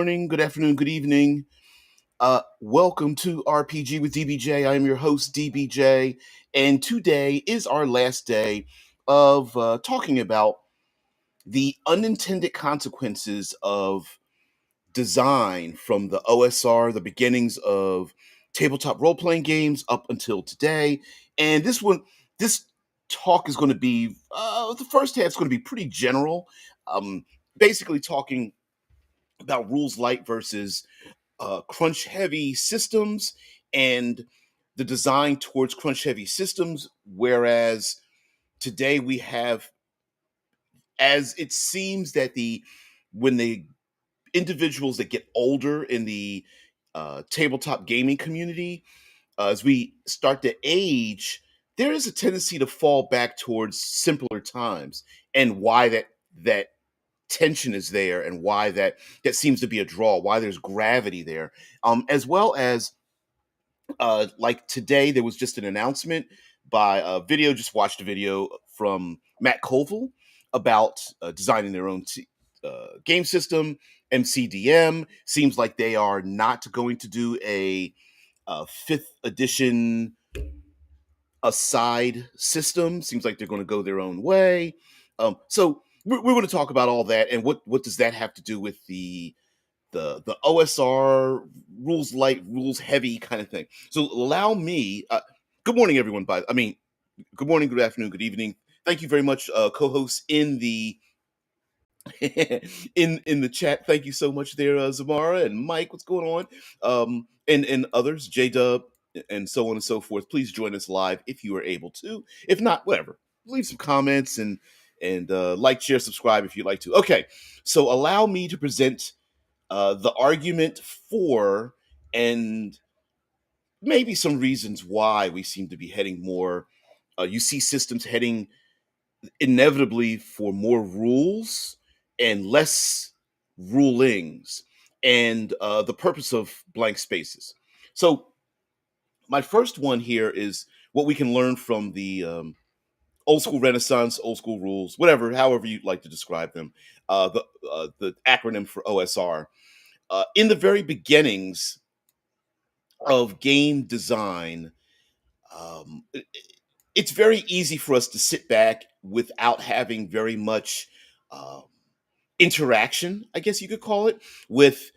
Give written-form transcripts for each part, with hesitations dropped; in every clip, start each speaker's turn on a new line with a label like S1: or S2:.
S1: morning, good afternoon, good evening. Welcome to RPG with DBJ. I am your host, DBJ, and today is our last day of talking about the unintended consequences of design from the OSR, the beginnings of tabletop role playing games up until today. And this talk is going to be the first half is going to be pretty general, basically talking about rules light versus crunch heavy systems and the design towards crunch heavy systems. Whereas today we have, as it seems that when the individuals that get older in the tabletop gaming community, as we start to age, there is a tendency to fall back towards simpler times, and why that tension is there, and why that seems to be a draw, why there's gravity there, as well as like today there was just an announcement by a video. Just watched a video from Matt Colville about designing their own game system. MCDM seems like they are not going to do a fifth edition aside system. Seems like they're going to go their own way. So we're going to talk about all that, and what does that have to do with the OSR rules light, rules heavy kind of thing. So allow me. Good morning, everyone. Good morning, good afternoon, good evening. Thank you very much, co-hosts in the in the chat. Thank you so much there, Zamara and Mike. What's going on? And others, J Dub, and so on and so forth. Please join us live if you are able to. If not, whatever. Leave some comments and like, share, subscribe if you'd like to. Okay, so allow me to present the argument for, and maybe some reasons why we seem to be heading more. You see systems heading inevitably for more rules and less rulings, and the purpose of blank spaces. So, my first one here is what we can learn from the old school Renaissance, old school rules, whatever, however you'd like to describe them. The acronym for OSR. In the very beginnings of game design, it's very easy for us to sit back without having very much um, interaction, I guess you could call it, with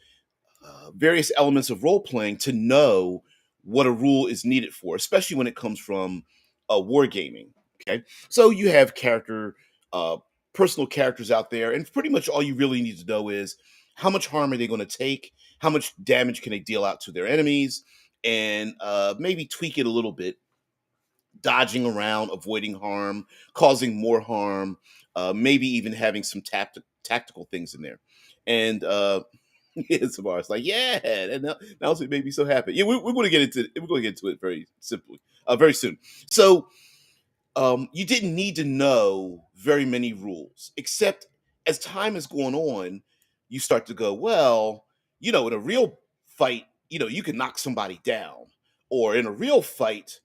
S1: various elements of role playing to know what a rule is needed for, especially when it comes from wargaming. Okay, so you have uh, personal characters out there, and pretty much all you really need to know is how much harm are they going to take, how much damage can they deal out to their enemies, and maybe tweak it a little bit, dodging around, avoiding harm, causing more harm, maybe even having some tactical things in there. And yeah, Samara's like, yeah, and now also it made me so happy. Yeah, we're going to get into it very simply, very soon. So you didn't need to know very many rules, except as time is going on, you start to go, well, in a real fight, you can knock somebody down, or in a real fight,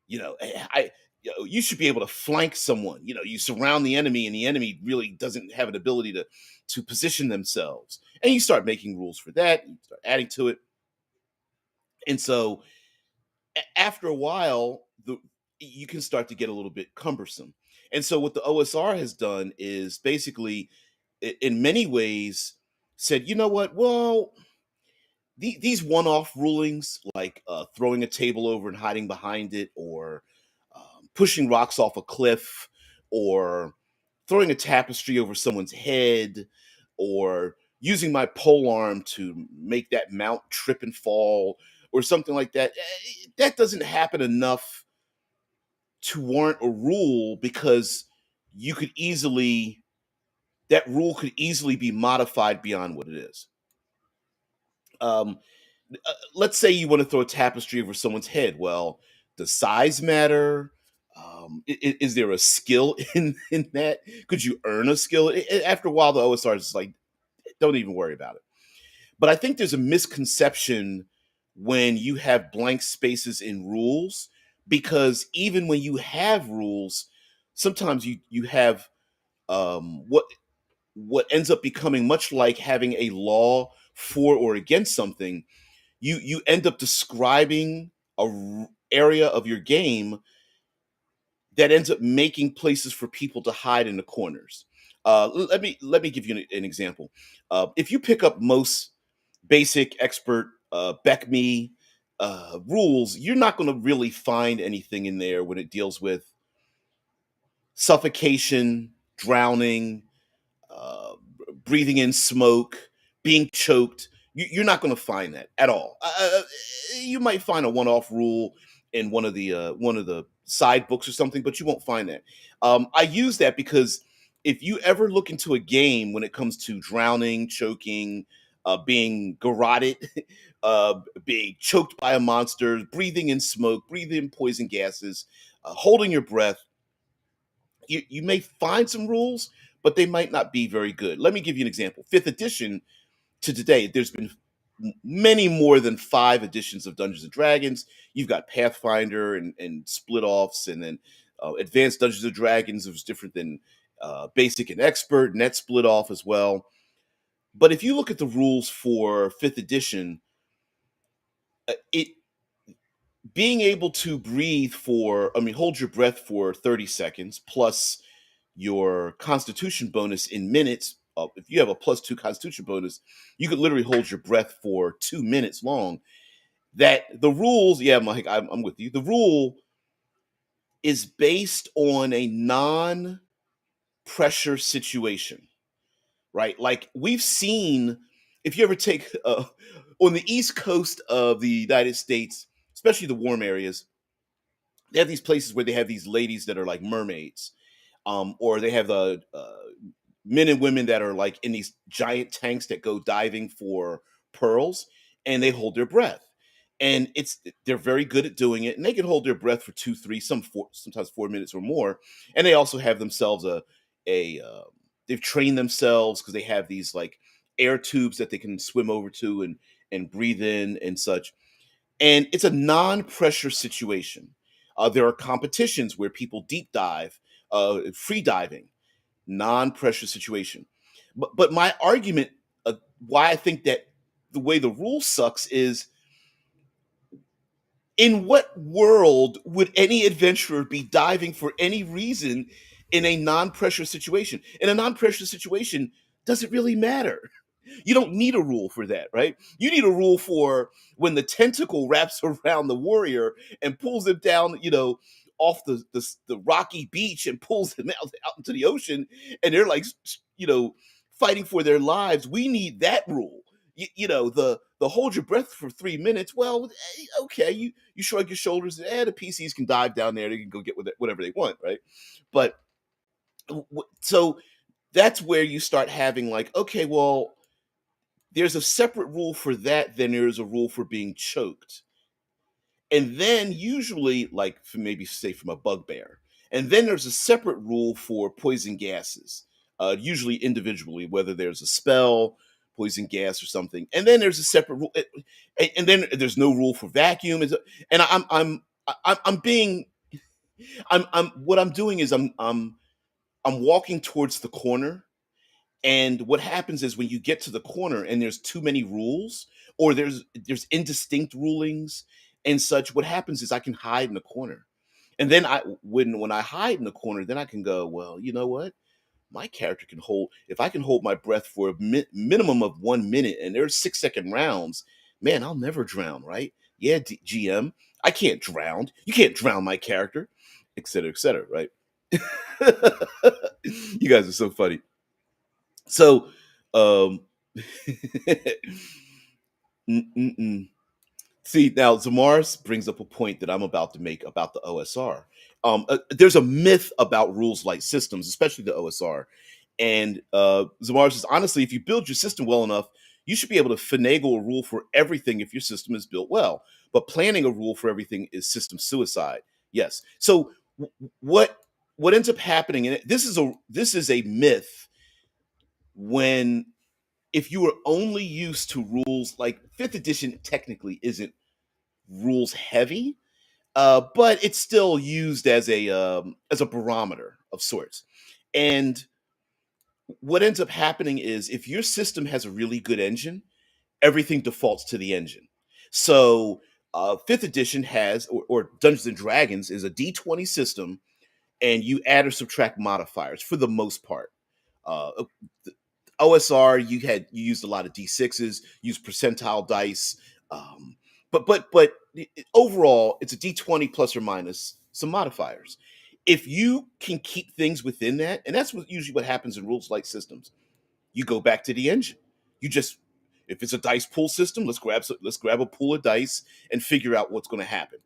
S1: you should be able to flank someone. You surround the enemy, and the enemy really doesn't have an ability to position themselves, and you start making rules for that. You start adding to it, and so after a while, you can start to get a little bit cumbersome. And so what the OSR has done is basically, in many ways, said, you know what? Well, these one-off rulings, like throwing a table over and hiding behind it, or pushing rocks off a cliff, or throwing a tapestry over someone's head, or using my pole arm to make that mount trip and fall, or something like that. That doesn't happen enough to warrant a rule, because you could easily that rule could easily be modified beyond what it is. Um, let's say you want to throw a tapestry over someone's head. Well, does size matter? Is there a skill in that? Could you earn a skill? After a while, the OSR is like, don't even worry about it. But I think there's a misconception when you have blank spaces in rules, because even when you have rules, sometimes you have what ends up becoming much like having a law for or against something, you end up describing area of your game that ends up making places for people to hide in the corners. Let me give you an example. If you pick up most basic expert BECME rules, you're not going to really find anything in there when it deals with suffocation, drowning, uh, breathing in smoke, being choked. You're not going to find that at all. You might find a one-off rule in one of the side books or something, but you won't find that. I use that because if you ever look into a game when it comes to drowning, choking, being garroted, being choked by a monster, breathing in smoke, breathing in poison gases, holding your breath, you may find some rules, but they might not be very good. Let me give you an example. Fifth edition to today, there's been many more than 5 editions of Dungeons and Dragons. You've got Pathfinder and split offs, and then Advanced Dungeons and Dragons was different than Basic and Expert, and that split off as well. But if you look at the rules for fifth edition, it being able to breathe for, I mean, hold your breath for 30 seconds plus your constitution bonus in minutes. If you have a +2 constitution bonus, you could literally hold your breath for 2 minutes long. That the rules, yeah, Mike, I'm with you. The rule is based on a non pressure situation, right? Like we've seen, if you ever take on the East Coast of the United States, especially the warm areas, they have these places where they have these ladies that are like mermaids, or they have the men and women that are like in these giant tanks that go diving for pearls, and they hold their breath, and they're very good at doing it, and they can hold their breath for 2 3 sometimes 4 minutes or more. And they also have themselves a they've trained themselves because they have these like air tubes that they can swim over to and breathe in and such. And it's a non-pressure situation. There are competitions where people deep dive, free diving, non-pressure situation. But my argument, why I think that the way the rule sucks is, in what world would any adventurer be diving for any reason in a non-pressure situation? In a non-pressure situation, does it really matter? You don't need a rule for that, right? You need a rule for when the tentacle wraps around the warrior and pulls him down, off the rocky beach and pulls him out into the ocean, and they're like, fighting for their lives. We need that rule. The hold your breath for 3 minutes. Well, okay, you shrug your shoulders. The PCs can dive down there. They can go get whatever they want, right? But so that's where you start having like, okay, well, there's a separate rule for that than there is a rule for being choked. And then usually, like for maybe say from a bugbear. And then there's a separate rule for poison gases, usually individually, whether there's a spell, poison gas, or something. And then there's a separate rule, and then there's no rule for vacuum. And I'm being, I'm what I'm doing is I'm walking towards the corner. And what happens is when you get to the corner and there's too many rules, or there's indistinct rulings and such, what happens is I can hide in the corner. And then when I hide in the corner, then I can go, well, you know what? My character can hold, if I can hold my breath for a minimum of 1 minute and there's 6 second rounds, man, I'll never drown, right? Yeah, GM, I can't drown. You can't drown my character, et cetera, right? You guys are so funny. So, um, mm-mm-mm. See, now Zamaris brings up a point that I'm about to make about the OSR. There's a myth about rules like systems, especially the OSR. And Zamaris says, honestly, if you build your system well enough, you should be able to finagle a rule for everything if your system is built well. But planning a rule for everything is system suicide. Yes. So what ends up happening, and this is a myth, when if you were only used to rules, like fifth edition technically isn't rules heavy, but it's still used as a barometer of sorts. And what ends up happening is if your system has a really good engine, everything defaults to the engine. So fifth edition has, or Dungeons and Dragons is a D20 system, and you add or subtract modifiers for the most part. Uh, OSR, you used a lot of D6s, used percentile dice, but overall, it's a D20 plus or minus some modifiers. If you can keep things within that, and that's usually what happens in rules like systems, you go back to the engine. You just, if it's a dice pool system, let's grab a pool of dice and figure out what's going to happen.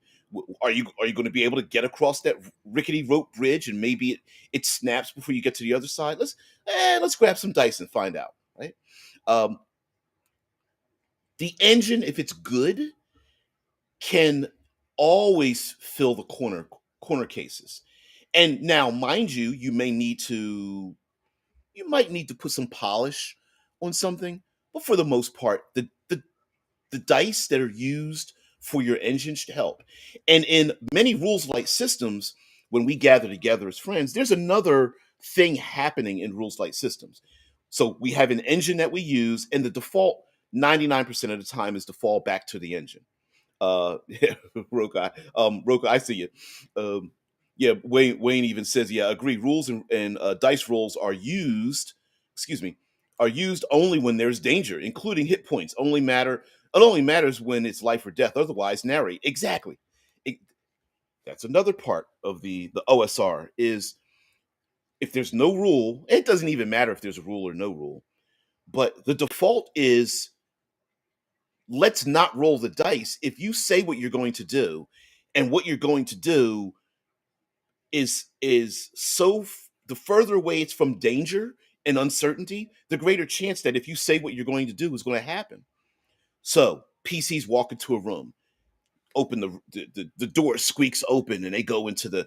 S1: Are you going to be able to get across that rickety rope bridge and maybe it snaps before you get to the other side? Let's grab some dice and find out. Right. Um, the engine, if it's good, can always fill the corner cases. And now, mind you, you might need to put some polish on something, but for the most part, the dice that are used for your engine should help. And in many rules light systems, when we gather together as friends, there's another thing happening in rules light systems. So we have an engine that we use, and the default 99% of the time is to fall back to the engine. Yeah, Roka, I see you. Yeah, Wayne even says, yeah, agree. Rules and dice rolls are used, excuse me, are used only when there's danger, including hit points. It only matters when it's life or death. Otherwise, narrate. Exactly. It, that's another part of the OSR is if there's no rule, it doesn't even matter if there's a rule or no rule. But the default is let's not roll the dice. If you say what you're going to do, and what you're going to do the further away it's from danger and uncertainty, the greater chance that if you say what you're going to do is going to happen. So PCs walk into a room, open the door squeaks open, and they go into the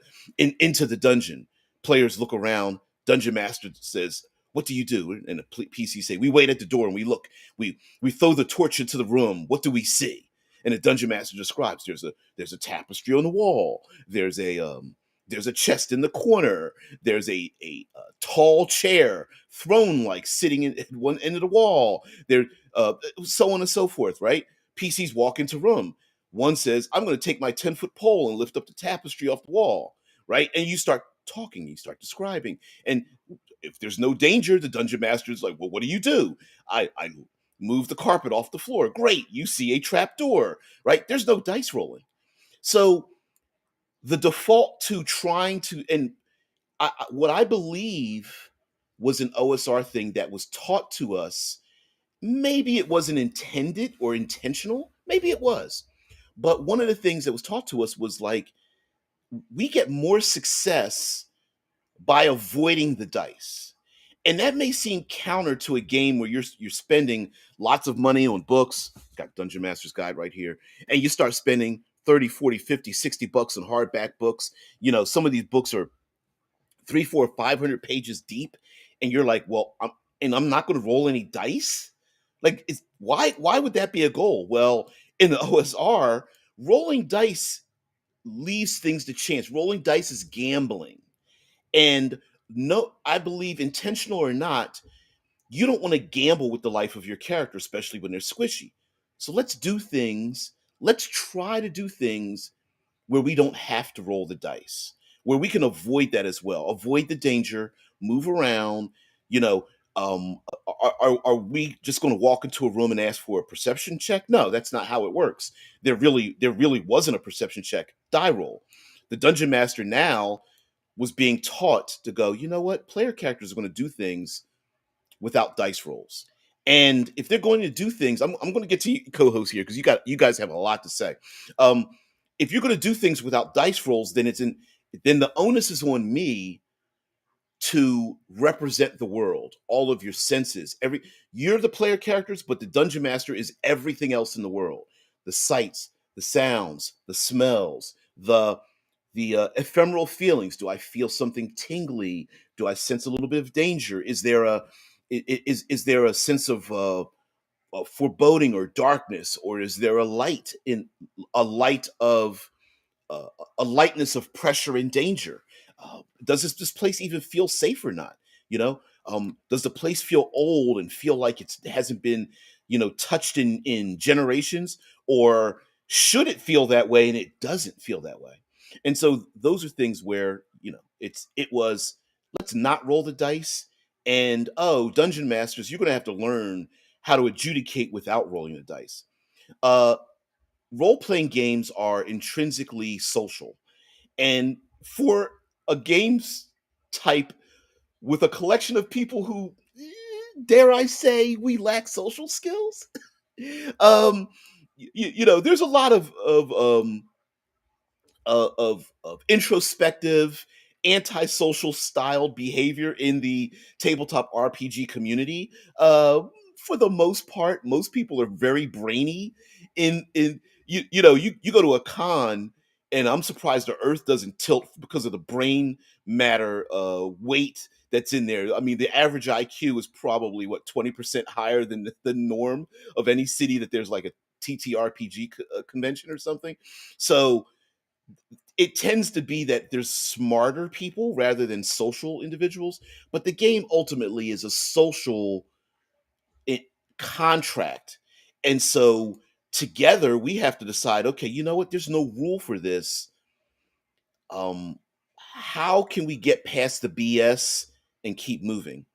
S1: dungeon. Players look around. Dungeon master says, "What do you do?" And the PC say, "We wait at the door and we look. We throw the torch into the room. What do we see?" And the dungeon master describes, there's a tapestry on the wall. There's a chest in the corner. There's a tall chair, throne like, sitting at one end of the wall. There, so on and so forth. Right? PCs walk into room. One says, "I'm going to take my 10-foot pole and lift up the tapestry off the wall." Right? And you start talking, you start describing. And if there's no danger, the dungeon master is like, "Well, what do you do?" I move the carpet off the floor. Great. You see a trap door. Right? There's no dice rolling. So the default to trying to, and what I believe was an OSR thing that was taught to us. Maybe it wasn't intended or intentional. Maybe it was. But one of the things that was taught to us was like, we get more success by avoiding the dice. And that may seem counter to a game where you're spending lots of money on books. Got Dungeon Master's Guide right here. And you start spending 30, 40, 50, 60 bucks on hardback books. You know, some of these books are 3, 4, 500 pages deep. And you're like, well, I'm not going to roll any dice. Like, why would that be a goal? Well, in the OSR, rolling dice leaves things to chance. Rolling dice is gambling. And no, I believe, intentional or not, you don't want to gamble with the life of your character, especially when they're squishy. So let's try to do things where we don't have to roll the dice, where we can avoid that as well. Avoid the danger, move around. You know, are we just going to walk into a room and ask for a perception check? No, that's not how it works. There really wasn't a perception check. Die roll. The dungeon master now was being taught to go, you know what? Player characters are going to do things without dice rolls. And if they're going to do things, I'm going to get to you co-host here because you guys have a lot to say. Um, if you're going to do things without dice rolls, then the onus is on me to represent the world, all of your senses. You're the player characters, but the dungeon master is everything else in the world: the sights, the sounds, the smells, the ephemeral feelings. Do I feel something tingly? Do I sense a little bit of danger? Is there a sense of foreboding or darkness, or is there a light of a lightness of pressure and danger? Does this place even feel safe or not? You know, does the place feel old and feel like it hasn't been touched in generations, or should it feel that way and it doesn't feel that way? And so those are things where it was, let's not roll the dice, and oh, dungeon masters, you're going to have to learn how to adjudicate without rolling the dice. uh Role-playing games are intrinsically social, and for a games type with a collection of people who, dare I say, we lack social skills. um there's a lot of introspective, antisocial style behavior in the tabletop RPG community. For the most part, most people are very brainy. In you go to a con, and I'm surprised the Earth doesn't tilt because of the brain matter weight that's in there. I mean, the average IQ is probably what, 20% higher than the norm of any city that there's like a TTRPG convention or something. So it tends to be that there's smarter people rather than social individuals, but the game ultimately is a social i- contract. And so together we have to decide, okay, you know what, there's no rule for this. How can we get past the BS and keep moving?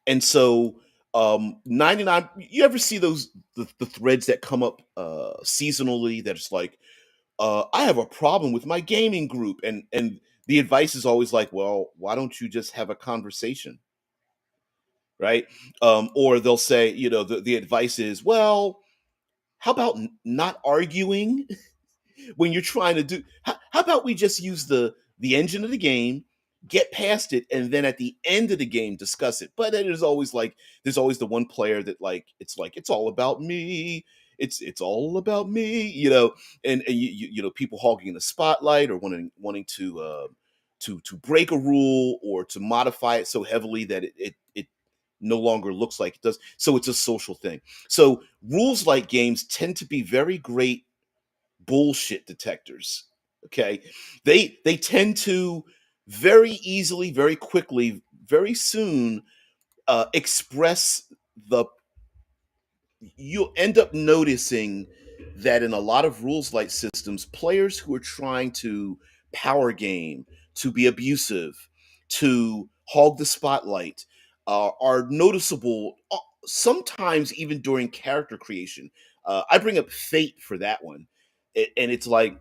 S1: And so 99, you ever see those the threads that come up seasonally, that it's like, I have a problem with my gaming group, and the advice is always like, well, why don't you just have a conversation, right? Or they'll say, the advice is, well, how about not arguing when you're trying to do? How about we just use the engine of the game, get past it, and then at the end of the game discuss it? But then there's always the one player that, like it's all about me. It's all about me, and people hogging the spotlight, or wanting to break a rule or to modify it so heavily that it no longer looks like it does. So it's a social thing. So rules like games tend to be very great bullshit detectors. Okay, they tend to very easily, very quickly, very soon express the you'll end up noticing that in a lot of rules light systems, players who are trying to power game, to be abusive, to hog the spotlight, are noticeable, sometimes even during character creation. I bring up Fate for that one. And it's like,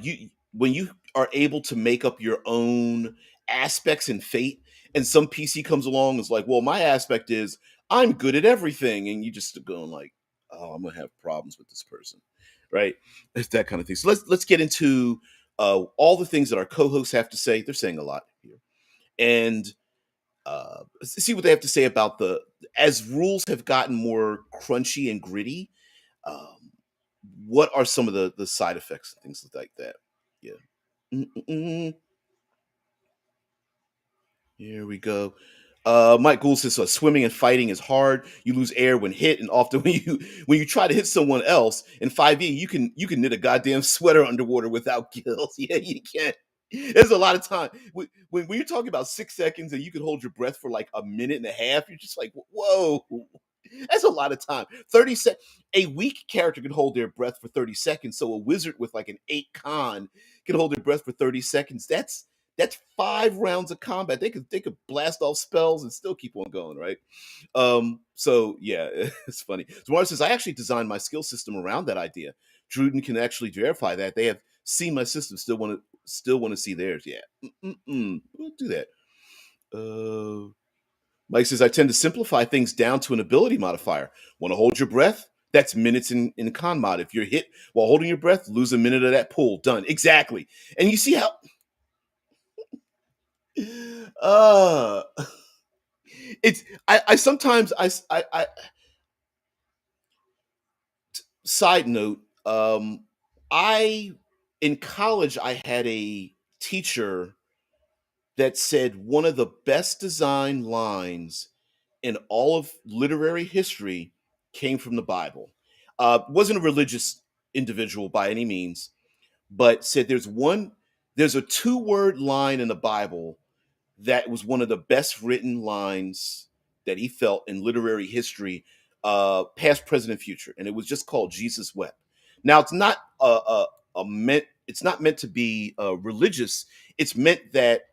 S1: you when you are able to make up your own aspects in Fate, and some PC comes along and is like, well, my aspect is I'm good at everything, and you just going like, oh, I'm gonna have problems with this person, right? It's that kind of thing. So let's get into all the things that our co-hosts have to say. They're saying a lot here, and see what they have to say about the as rules have gotten more crunchy and gritty. Um, what are some of the side effects and things like that? Yeah. Mm-mm-mm. Here we go. Mike Gould says, swimming and fighting is hard. You lose air when hit, and often when you try to hit someone else in 5e, you can knit a goddamn sweater underwater without gills. Yeah, you can. There's a lot of time when you're talking about 6 seconds and you can hold your breath for like a minute and a half. You're just like, whoa, that's a lot of time. 30 A weak character can hold their breath for 30 seconds. So a wizard with like an 8 con can hold their breath for 30 seconds. That's 5 rounds of combat. They could blast off spells and still keep on going, right? So yeah, it's funny. Zamar says, I actually designed my skill system around that idea. Druden can actually verify that. They have seen my system, still want to see theirs. Yeah. We'll do that. Mike says, I tend to simplify things down to an ability modifier. Want to hold your breath? That's minutes in con mod. If you're hit while holding your breath, lose a minute of that pull. Done. Exactly. And you see how uh it's I sometimes I side note, I in college I had a teacher that said one of the best design lines in all of literary history came from the Bible. Wasn't a religious individual by any means, but said there's a two-word line in the Bible that was one of the best written lines that he felt in literary history. past, present, and future, and it was just called Jesus Wept. Now it's not it's not meant to be religious. It's meant that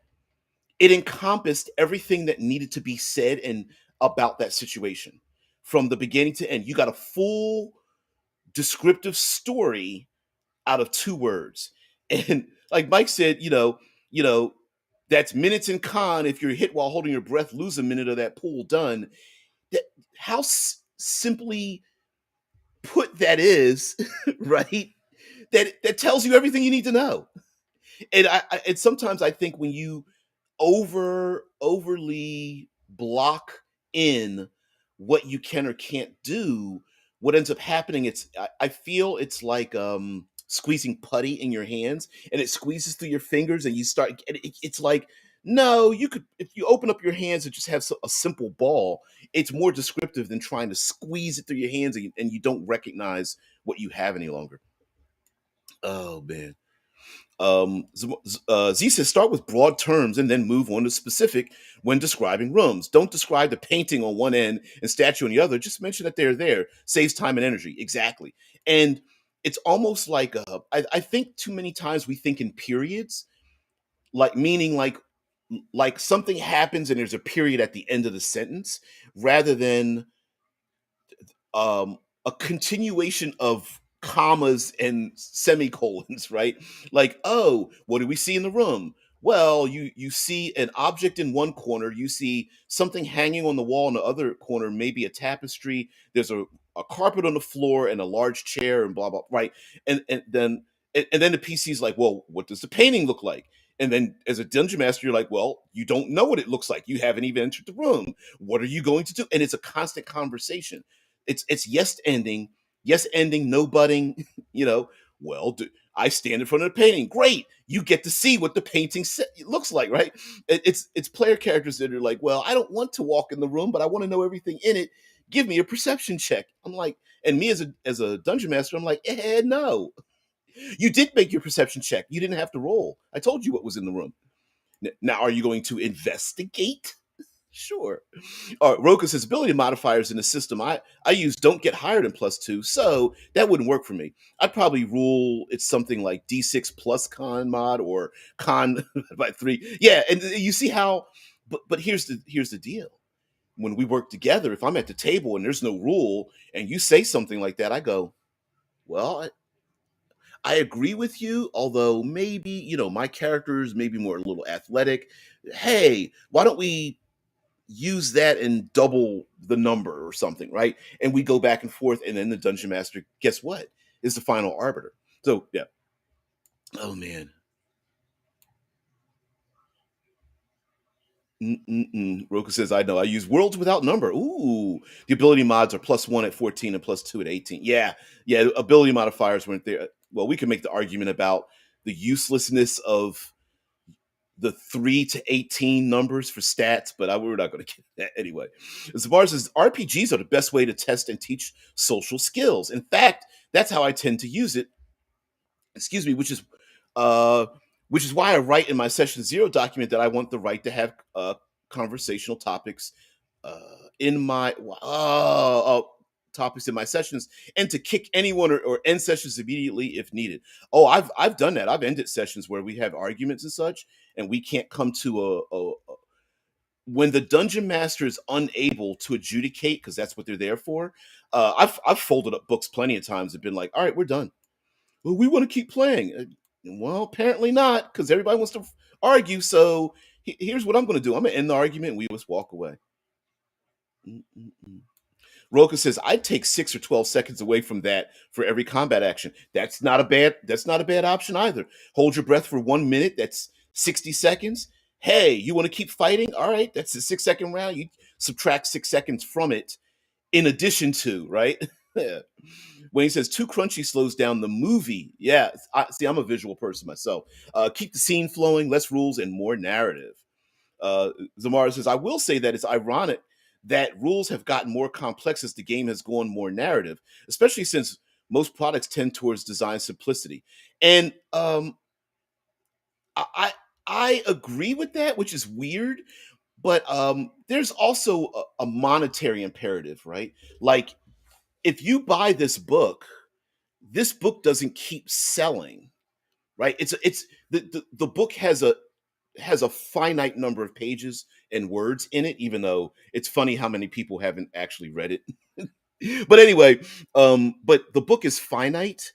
S1: it encompassed everything that needed to be said and about that situation from the beginning to end. You got a full descriptive story out of 2 words. And like Mike said, you know, that's minutes in con. If you're hit while holding your breath, lose a minute of that pool done. That how simply put that is, right? That tells you everything you need to know. And and sometimes I think when you overly block in what you can or can't do, what ends up happening, I feel it's like squeezing putty in your hands, and it squeezes through your fingers, and you start and it's like, no, you could, if you open up your hands and just have a simple ball, it's more descriptive than trying to squeeze it through your hands, and you don't recognize what you have any longer. Oh man. Z says start with broad terms and then move on to specific when describing rooms. Don't describe the painting on one end and statue on the other. Just mention that they're there. Saves time and energy. Exactly. And it's almost like I think too many times we think in periods, like meaning like something happens and there's a period at the end of the sentence, rather than a continuation of commas and semicolons, right? Like, oh, what do we see in the room? Well, you see an object in one corner, you see something hanging on the wall in the other corner, maybe a tapestry. There's a carpet on the floor and a large chair and blah blah, right? And then the PC's like, well, what does the painting look like? And then as a dungeon master, you're like, well, you don't know what it looks like. You haven't even entered the room. What are you going to do? And it's a constant conversation. It's yes ending, no budding. You know, well, I stand in front of the painting. Great, you get to see what the painting looks like, right? It's player characters that are like, well, I don't want to walk in the room, but I want to know everything in it. Give me a perception check. I'm like, and me as a dungeon master, I'm like, no, you did make your perception check. You didn't have to roll. I told you what was in the room. Now, are you going to investigate? Sure. Roka says ability modifiers in the system I use don't get higher than +2, so that wouldn't work for me. I'd probably rule it's something like D6 plus con mod or con by 3. Yeah, and you see how. But here's the deal. When we work together, if I'm at the table and there's no rule, and you say something like that, I go, well, I agree with you, although maybe my character is maybe more a little athletic. Hey, why don't we use that and double the number or something, right? And we go back and forth, and then the dungeon master, guess what, is the final arbiter. So yeah. Oh man. Roku says, I know. I use worlds without number. Ooh, the ability mods are +1 at 14 and +2 at 18. Yeah, yeah. Ability modifiers weren't there. Well, we can make the argument about the uselessness of the 3 to 18 numbers for stats, but we're not going to get that anyway. As far as RPGs are the best way to test and teach social skills. In fact, that's how I tend to use it. Excuse me, uh, which is why I write in my session 0 document that I want the right to have conversational topics uh, in my topics in my sessions, and to kick anyone or end sessions immediately if needed. Oh, I've done that. I've ended sessions where we have arguments and such, and we can't come to when the dungeon master is unable to adjudicate, because that's what they're there for. I've folded up books plenty of times and been like, all right, we're done. Well, we want to keep playing. Well, apparently not, because everybody wants to argue. So here's what I'm going to do. I'm going to end the argument, and we just walk away. Mm-mm-mm. Roka says, I'd take 6 or 12 seconds away from that for every combat action. That's not a bad option either. Hold your breath for 1 minute. That's 60 seconds. Hey, you want to keep fighting? All right, that's a 6-second round. You subtract 6 seconds from it in addition to, right? When he says too crunchy slows down the movie. Yeah, see, I'm a visual person myself. Keep the scene flowing, less rules and more narrative. Zamara says, I will say that it's ironic that rules have gotten more complex as the game has gone more narrative, especially since most products tend towards design simplicity. And I agree with that, which is weird. but there's also a monetary imperative, right? Like if you buy this book doesn't keep selling, right? It's the book has a finite number of pages and words in it, even though it's funny how many people haven't actually read it. But anyway, but the book is finite.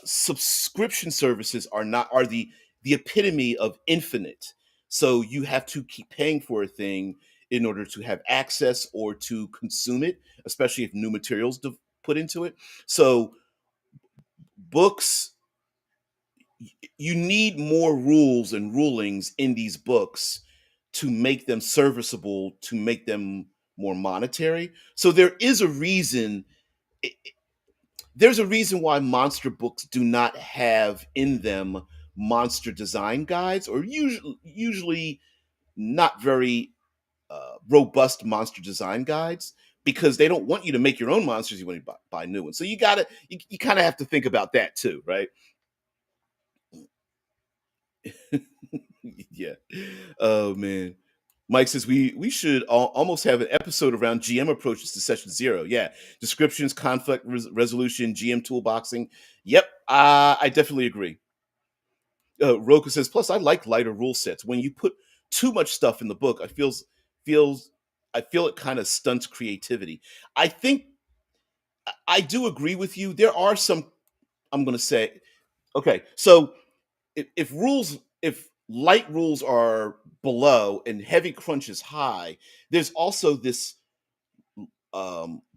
S1: Subscription services are the epitome of infinite. So you have to keep paying for a thing in order to have access or to consume it, especially if new materials put into it. So books, you need more rules and rulings in these books to make them serviceable, to make them more monetary. So i- there's a reason why monster books do not have in them monster design guides, or usually not very robust monster design guides, because they don't want you to make your own monsters. You want to buy new ones. So you kind of have to think about that too, right? Yeah. Oh man. Mike says we should almost have an episode around GM approaches to session zero. Yeah, descriptions, conflict resolution, GM toolboxing. Yep, I definitely agree. Roku says, plus I like lighter rule sets. When you put too much stuff in the book, feels I feel it kind of stunts creativity. I think I do agree with you. There are some. I'm going to say, okay, so if light rules are below and heavy crunch is high, there's also this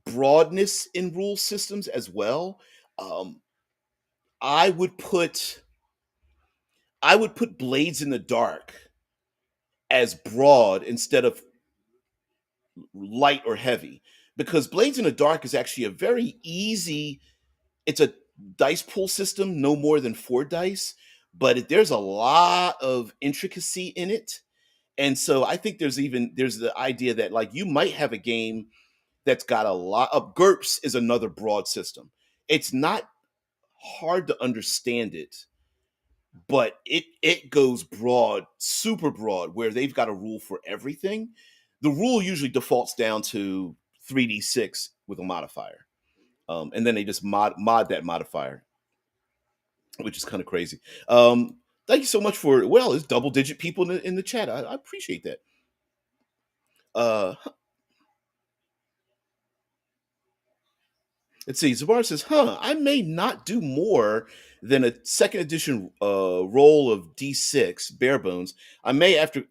S1: broadness in rule systems as well. Um, I would put I would put Blades in the Dark as broad instead of light or heavy, because Blades in the Dark is actually a very easy. It's a dice pool system, no more than 4 dice, but there's a lot of intricacy in it. And so I think there's the idea that like you might have a game that's got a lot of GURPS is another broad system. It's not hard to understand it, but it goes broad, super broad, where they've got a rule for everything. The rule usually defaults down to 3d6 with a modifier. And then they just mod that modifier, which is kind of crazy. Thank you so much for, well, there's double digit people in the chat. I appreciate that. Uh, Let's see. Zabar says, I may not do more than a second edition roll of D6, bare bones. I may, after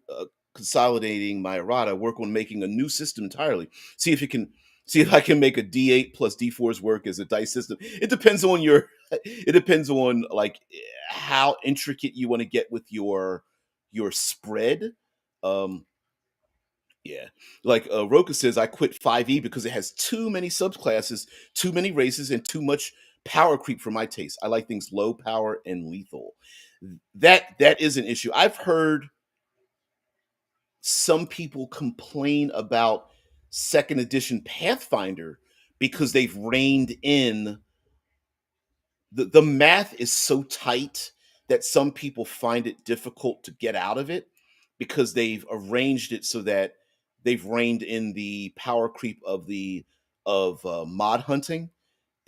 S1: consolidating my errata, work on making a new system entirely. See if I can make a D8 plus D4s work as a dice system. It depends on it depends on like how intricate you want to get with your spread. Um, yeah. Like Roka says, I quit 5e because it has too many subclasses, too many races, and too much power creep for my taste. I like things low power and lethal. That is an issue. I've heard some people complain about second edition Pathfinder because they've reined in the math is so tight that some people find it difficult to get out of it because they've arranged it so that they've reined in the power creep of mod hunting.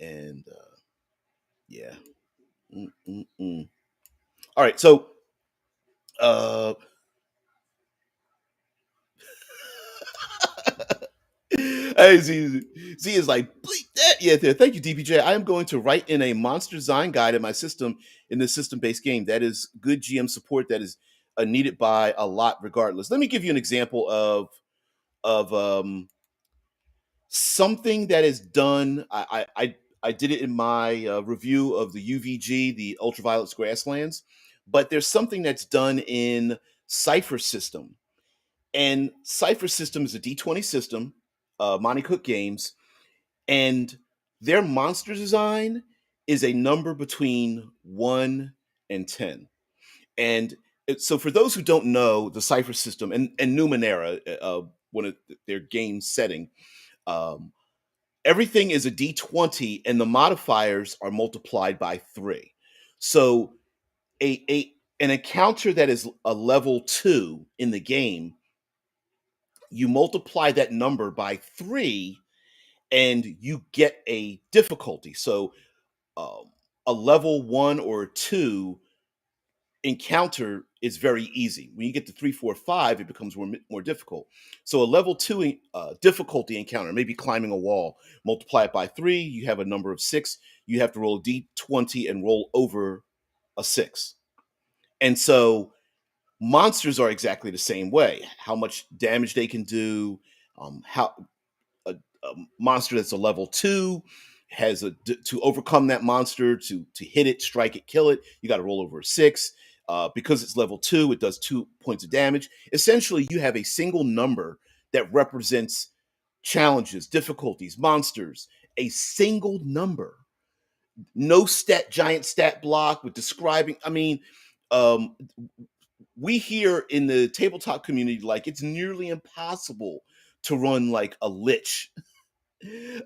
S1: And yeah. Mm. All right, so uh hey, Z is like, bleep that. Yeah, there. Thank you, DPJ. I am going to write in a monster design guide in my system in this system-based game. That is good GM support that is needed by a lot, regardless. Let me give you an example of something that is done. I did it in my review of the UVG, the Ultraviolet's Grasslands, but there's something that's done in Cipher System, and Cipher System is a D20 system, Monty Cook Games, and their monster design is a number between 1 and 10. And so for those who don't know the Cipher System and Numenera, one of their game setting, um, everything is a D20 and the modifiers are multiplied by 3. So a an encounter that is a level 2 in the game You multiply that number by 3 and you get a difficulty. So um, a level 1 or 2 encounter is very easy. When you get to 3, 4, 5, it becomes more difficult. So a level 2 difficulty encounter, maybe climbing a wall, multiply it by 3, you have a number of 6. You have to roll a d20 and roll over a 6. And so monsters are exactly the same way. How much damage they can do, how a monster that's a level 2 has to overcome that monster, to hit it, strike it, kill it, you got to roll over a 6. Because it's level 2, it does 2 points of damage. Essentially, you have a single number that represents challenges, difficulties, monsters, a single number. No giant stat block with describing. I mean, um, we hear in the tabletop community like it's nearly impossible to run like a lich,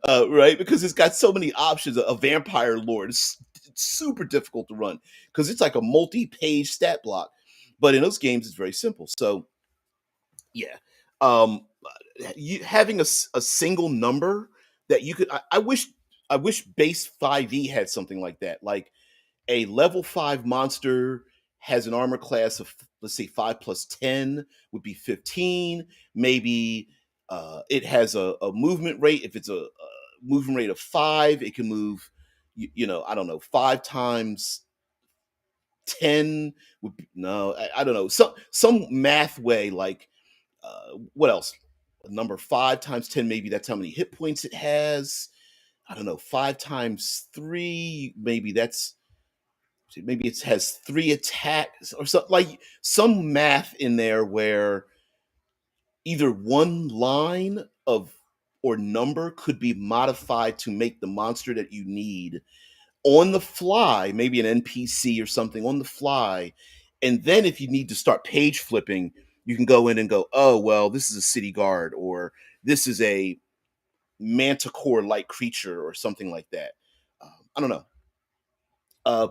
S1: right? Because it's got so many options. A vampire lord is super difficult to run because it's like a multi-page stat block. But in those games, it's very simple. So yeah, um, having a single number that you could. I wish base 5e had something like that. Like a level 5 monster has an armor class of, let's say, 5 plus 10 would be 15. Maybe it has a movement rate. If it's a movement rate of 5, it can move, I don't know, 5 times 10 would be, no, I don't know, some math way. Like what else? Number 5 times 10, maybe that's how many hit points it has. I don't know, 5 times 3, maybe it has 3 attacks or something, like some math in there where either one line of or number could be modified to make the monster that you need on the fly, maybe an NPC or something on the fly. And then if you need to start page flipping, you can go in and go, oh, well, this is a city guard, or this is a manticore like creature, or something like that. I don't know. Uh,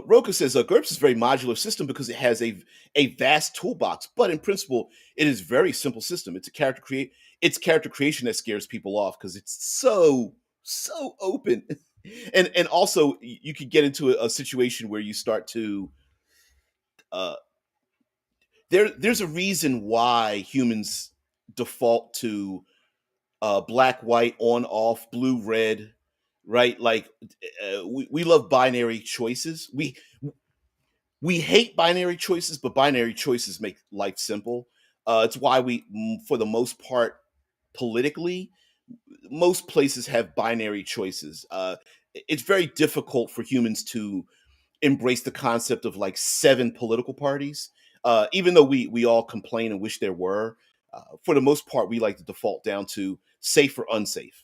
S1: Roka says GURPS is a very modular system because it has a vast toolbox, but in principle, it is a very simple system. It's character creation that scares people off because it's so open, and also you could get into a situation where you start to uh, there's a reason why humans default to black, white, on, off, blue, red, right? Like we love binary choices. We hate binary choices, but binary choices make life simple. It's why for the most part, politically, most places have binary choices. It's very difficult for humans to embrace the concept of like 7 political parties. Even though we all complain and wish there were, for the most part, we like to default down to safe or unsafe,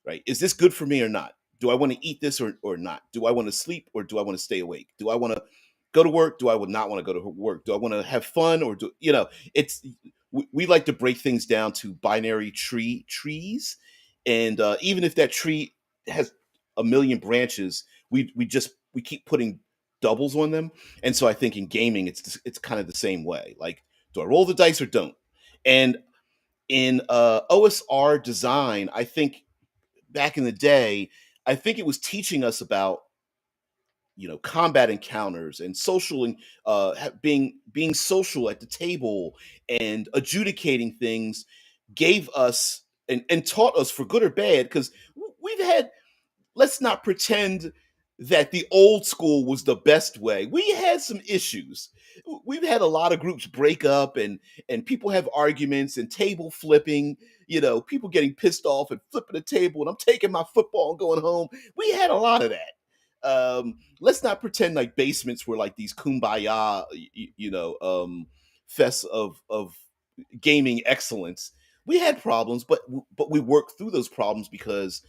S1: right? Is this good for me or not? Do I want to eat this or not? Do I want to sleep or do I want to stay awake? Do I want to go to work? Do I would not want to go to work? Do I want to have fun or it's we like to break things down to binary trees, and even if that tree has a million branches, we keep putting doubles on them. And so I think in gaming, it's kind of the same way. Like, do I roll the dice or don't? And in OSR design, I think back in the day, I think it was teaching us about combat encounters and social, and being social at the table and adjudicating things, gave us and taught us for good or bad, because we've had, let's not pretend that the old school was the best way. We had some issues. We've had a lot of groups break up, and people have arguments and table flipping, people getting pissed off and flipping the table, and I'm taking my football and going home. We had a lot of that. Let's not pretend like basements were like these kumbaya, fests of gaming excellence. We had problems, but we worked through those problems because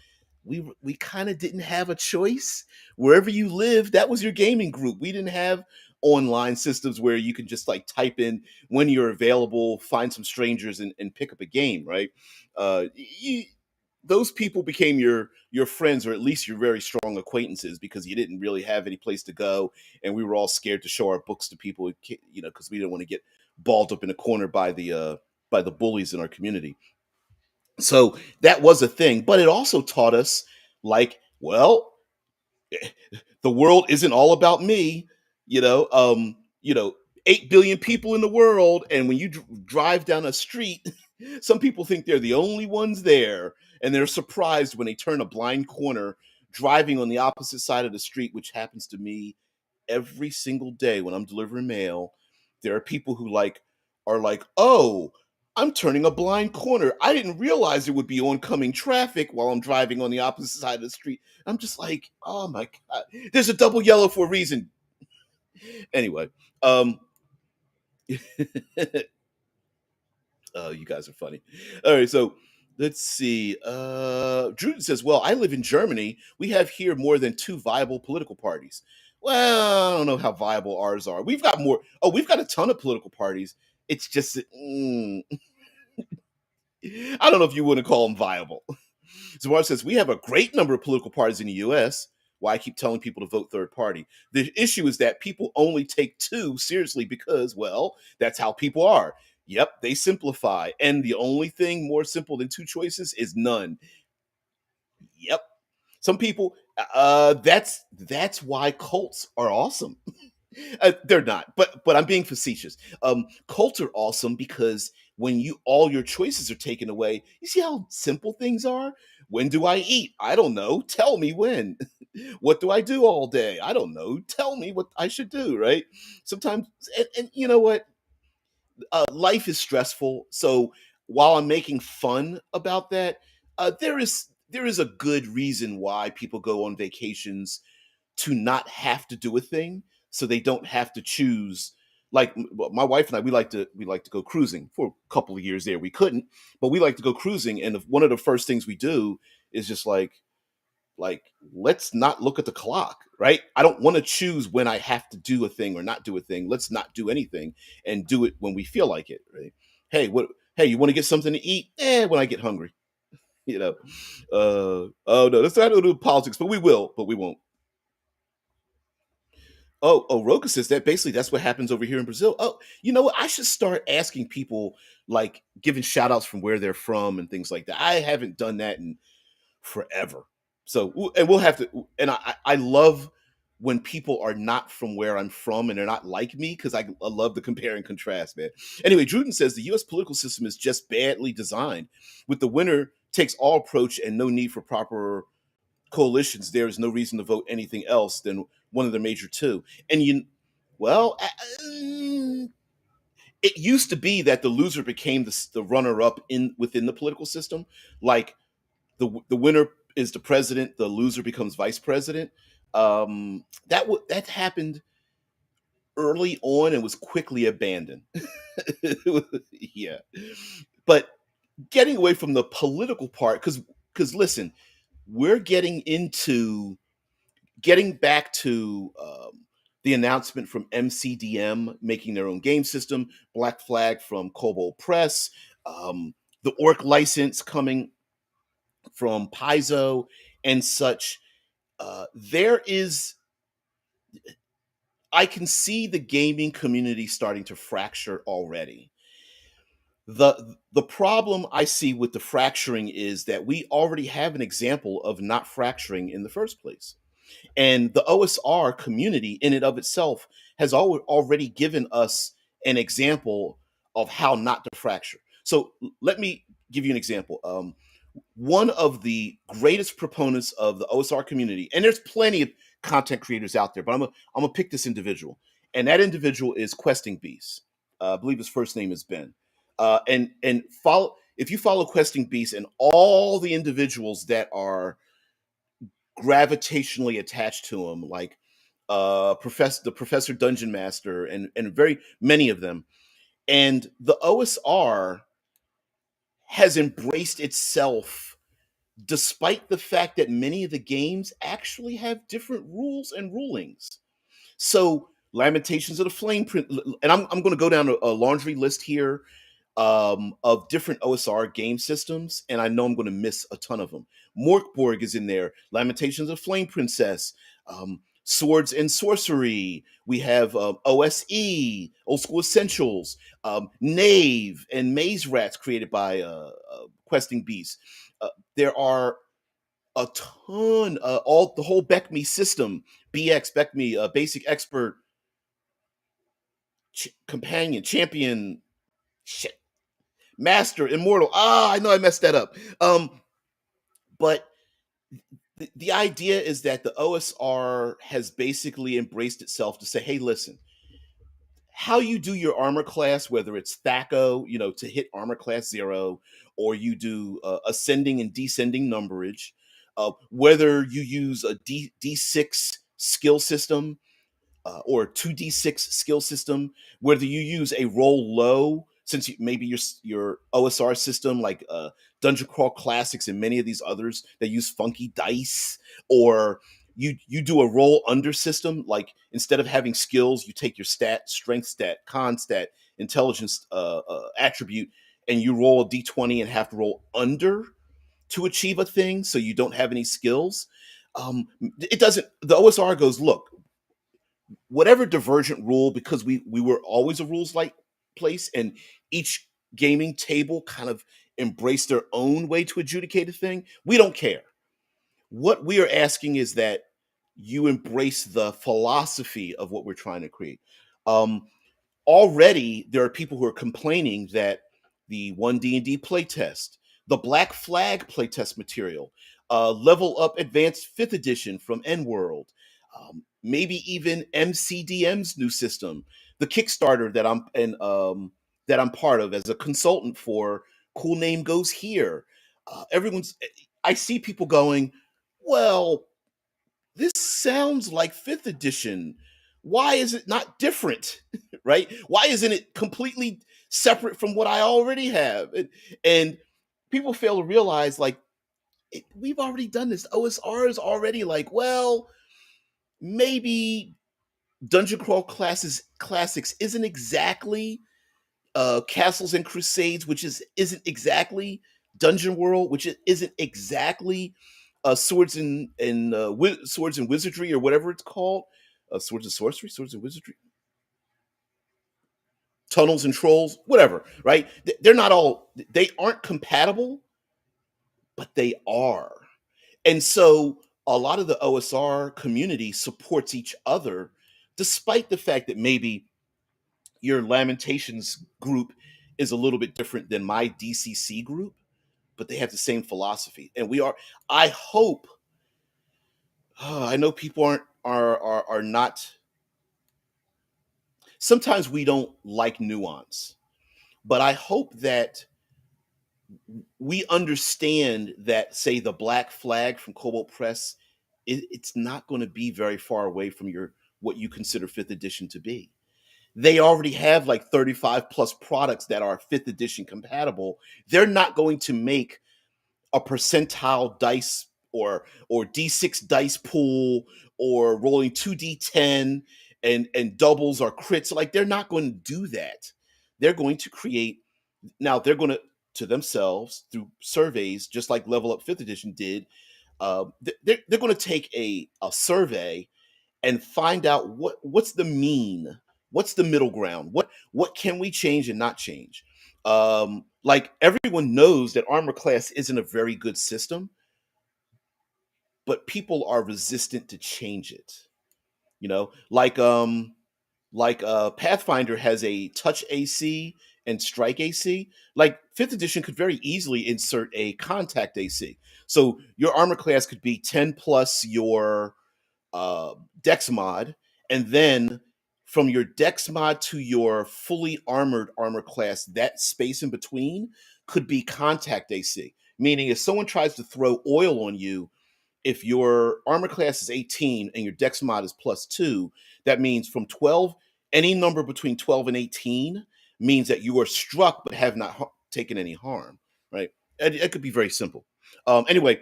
S1: we kind of didn't have a choice. Wherever you live, that was your gaming group. We didn't have online systems where you can just like type in when you're available, find some strangers, and pick up a game, right? Those people became your friends, or at least your very strong acquaintances, because you didn't really have any place to go, and we were all scared to show our books to people, because we didn't want to get balled up in a corner by by the bullies in our community. So that was a thing, but it also taught us, like, well, the world isn't all about me, you know. 8 billion people in the world, and when you drive down a street, some people think they're the only ones there, and they're surprised when they turn a blind corner driving on the opposite side of the street, which happens to me every single day when I'm delivering mail. There are people who are like, "Oh, I'm turning a blind corner. I didn't realize there would be oncoming traffic while I'm driving on the opposite side of the street." I'm just like, "Oh my god, there's a double yellow for a reason." Anyway, um, you guys are funny. All right, so let's see. Drew says, "Well, I live in Germany. We have here more than two viable political parties." Well, I don't know how viable ours are. We've got more. Oh, we've got a ton of political parties. It's just, I don't know if you want to call them viable. Zamar says, "We have a great number of political parties in the US. Why I keep telling people to vote third party. The issue is that people only take two seriously because, well, that's how people are. Yep, they simplify. And the only thing more simple than two choices is none. Yep. Some people, that's why cults are awesome. They're not, but I'm being facetious. Cults are awesome because when all your choices are taken away, you see how simple things are. When do I eat? I don't know. Tell me when. What do I do all day? I don't know. Tell me what I should do. Right? Sometimes, and you know what? Life is stressful. So while I'm making fun about that, there is a good reason why people go on vacations to not have to do a thing, so they don't have to choose. Like my wife and I, we like to go cruising. For a couple of years there we couldn't, but we like to go cruising, and one of the first things we do is just like let's not look at the clock, right? I don't want to choose when I have to do a thing or not do a thing. Let's not do anything and do it when we feel like it, right? Hey, you want to get something to eat? When I get hungry, you know. Oh no, let's not do politics, but we will, but we won't. Oh, Roka says that basically that's what happens over here in Brazil. Oh, you know what? I should start asking people, like, giving shout outs from where they're from and things like that. I haven't done that in forever. So, and we'll have to, and I love when people are not from where I'm from and they're not like me, because I love the compare and contrast, man. Anyway, Druden says the US political system is just badly designed. With the winner takes all approach and no need for proper coalitions, there is no reason to vote anything else than one of the major two. And well, it used to be that the loser became the runner up in within the political system. Like the winner is the president, the loser becomes vice president. That happened early on and was quickly abandoned. Yeah, but getting away from the political part, because listen, we're getting back to the announcement from MCDM making their own game system, Black Flag from Kobold Press, the Orc license coming from Paizo and such. There is, I can see the gaming community starting to fracture already. The problem I see with the fracturing is that we already have an example of not fracturing in the first place. And the OSR community in and of itself has already given us an example of how not to fracture. So let me give you an example. One of the greatest proponents of the OSR community, and there's plenty of content creators out there, but I'm gonna pick this individual, and that individual is Questing Beast. I believe his first name is Ben. And follow if you follow Questing Beast and all the individuals that are gravitationally attached to him, like Professor Dungeon Master, and very many of them, and the OSR has embraced itself despite the fact that many of the games actually have different rules and rulings. So, Lamentations of the Flame Print, and I'm going to go down a laundry list here of different OSR game systems, and I know I'm going to miss a ton of them. Morkborg is in there, Lamentations of Flame Princess, Swords and Sorcery. We have OSE, Old School Essentials, Knave, and Maze Rats created by Questing Beast. There are a ton, all the whole Beck Me system, BX, Beck Me, Basic Expert, Companion, Champion, shit, Master, Immortal. Ah, I know I messed that up. But the idea is that the OSR has basically embraced itself to say, hey, listen, how you do your armor class, whether it's THACO, to hit armor class 0, or you do ascending and descending numberage, whether you use a D6 skill system or 2d6 skill system, whether you use a roll low, since maybe your OSR system, like Dungeon Crawl Classics and many of these others that use funky dice, or you do a roll under system, like instead of having skills, you take your stat, strength stat, con stat, intelligence attribute, and you roll a d20 and have to roll under to achieve a thing, so you don't have any skills. It doesn't. The OSR goes, look, whatever divergent rule, because we were always a rules light place, and each gaming table kind of embraced their own way to adjudicate a thing. We don't care. What we are asking is that you embrace the philosophy of what we're trying to create. Um, Already there are people who are complaining that the one D&D playtest, the Black Flag playtest material, Level Up Advanced 5th Edition from N-World, maybe even MCDM's new system, the Kickstarter that I'm part of as a consultant for. Cool Name Goes Here. Everyone's. I see people going, well, this sounds like 5th edition. Why is it not different? Right? Why isn't it completely separate from what I already have? And people fail to realize, like, we've already done this. OSR is already like, well, maybe Dungeon Crawl Classics isn't exactly Castles and Crusades, which isn't exactly Dungeon World, which isn't exactly Swords and Wizardry, or whatever it's called, Swords and Sorcery, Swords and Wizardry, Tunnels and Trolls, whatever. Right? They aren't compatible, but they are, and so a lot of the OSR community supports each other, despite the fact that maybe your Lamentations group is a little bit different than my DCC group, but they have the same philosophy. And we are, I hope, I know people are not, sometimes we don't like nuance, but I hope that we understand that, say, the Black Flag from Cobalt Press, it's not going to be very far away from what you consider 5th edition to be. They already have like 35 plus products that are 5th edition compatible. They're not going to make a percentile dice or d6 dice pool, or rolling 2d10 and doubles or crits. Like, they're not going to do that. They're going to create, now they're going to themselves, through surveys, just like Level Up 5th edition did, they're going to take a survey and find out what's the mean, what's the middle ground, what can we change and not change. Like, everyone knows that armor class isn't a very good system, but people are resistant to change it. Like Pathfinder has a touch AC and strike AC. Like, 5th edition could very easily insert a contact AC. So your armor class could be 10 plus your Dex mod, and then from your Dex mod to your fully armored armor class, that space in between could be contact AC. Meaning, if someone tries to throw oil on you, if your armor class is 18 and your Dex mod is +2, that means from 12, any number between 12 and 18 means that you are struck but have not taken any harm. Right? It could be very simple. Anyway,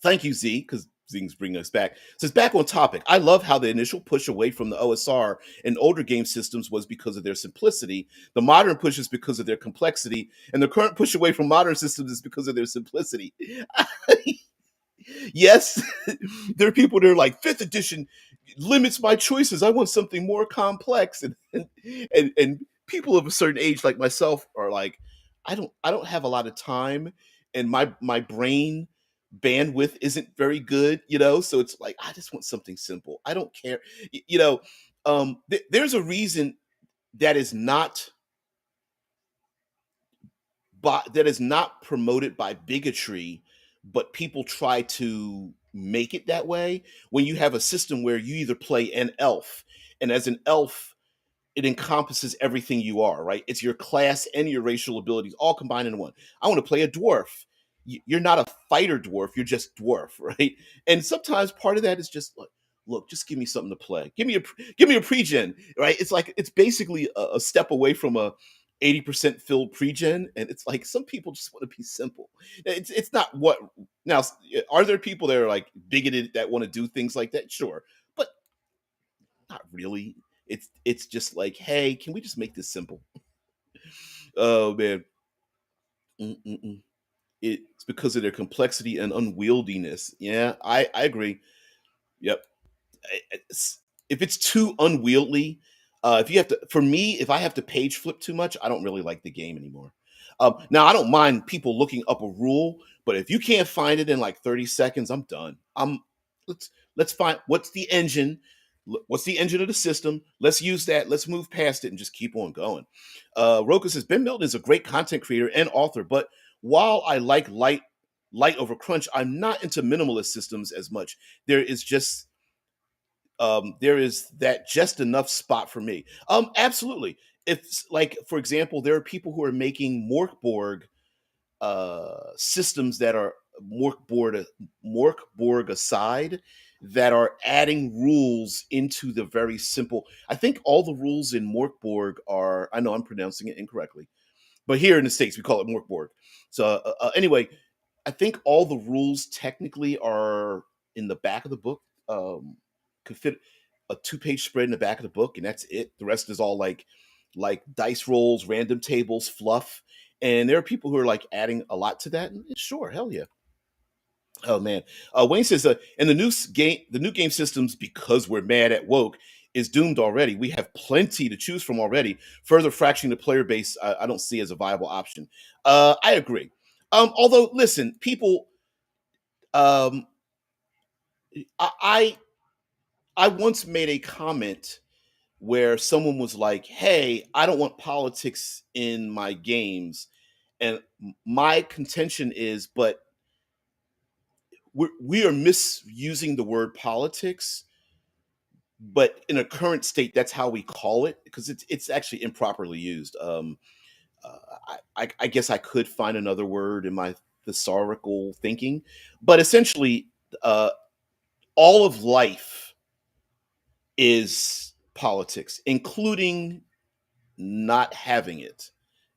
S1: thank you, Z, because Zing's bringing us back. So it's back on topic. I love how the initial push away from the OSR in older game systems was because of their simplicity. The modern push is because of their complexity, and the current push away from modern systems is because of their simplicity. Yes, there are people that are like fifth edition limits my choices. I want something more complex, and people of a certain age like myself are like, I don't have a lot of time, and my brain bandwidth isn't very good, so it's like I just want something simple. I don't care. There's a reason that is not promoted by bigotry, but people try to make it that way. When you have a system where you either play an elf, and as an elf, it encompasses everything you are, right? It's your class and your racial abilities all combined in one. I want to play a dwarf. You're not a fighter dwarf, you're just dwarf, right? And sometimes part of that is just like, look, just give me something to play. Give me a pregen, right? It's like it's basically a step away from a 80% filled pregen, and it's like some people just want to be simple. It's not what now. Are there people that are like bigoted that want to do things like that? Sure, but not really. It's just like, hey, can we just make this simple? Oh man. Mm-mm-mm. It's because of their complexity and unwieldiness. Yeah, I agree. Yep. If it's too unwieldy, if you have to, for me, if I have to page flip too much, I don't really like the game anymore. Now I don't mind people looking up a rule, but if you can't find it in like 30 seconds, I'm done. Let's find what's the engine. What's the engine of the system? Let's use that. Let's move past it and just keep on going. Roka says Ben Milton is a great content creator and author, but while I like light over crunch, I'm not into minimalist systems as much. There is that just enough spot for me. Absolutely. If like for example, there are people who are making Morkborg systems that are Morkborg aside, that are adding rules into the very simple. I think all the rules in Morkborg are. I know I'm pronouncing it incorrectly, but here in the states we call it Morkborg. So anyway, I think all the rules technically are in the back of the book. Could fit a two-page spread in the back of the book, and that's it. The rest is all like dice rolls, random tables, fluff. And there are people who are like adding a lot to that. And sure, hell yeah. Oh man, Wayne says, and the new game systems, because we're mad at woke, is doomed already. We have plenty to choose from already. Further fracturing the player base, I don't see as a viable option. I agree. Although, listen, people, um, I, I I once made a comment where someone was like, "Hey, I don't want politics in my games," and my contention is, but we are misusing the word politics, but in a current state, that's how we call it because it's actually improperly used. Uh, I guess I could find another word in my thesaurical thinking, but essentially, uh, all of life is politics, including not having it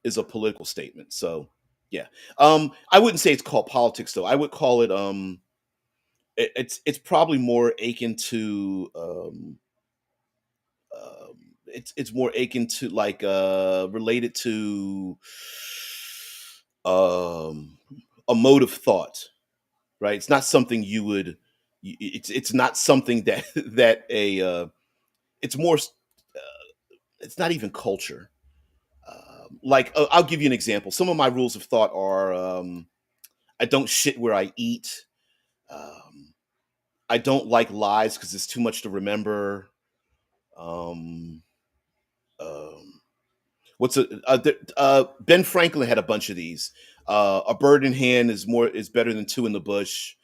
S1: is a political statement. So, yeah, I wouldn't say it's called politics though. I would call it it's probably more akin to it's more akin to like related to um a mode of thought, right? It's not something you would it's not something that that a it's more it's not even culture. Like I'll give you an example. Some of my rules of thought are I don't shit where I eat. um, I don't like lies because it's too much to remember. um, um, Ben Franklin had a bunch of these. A bird in hand is better than two in the bush.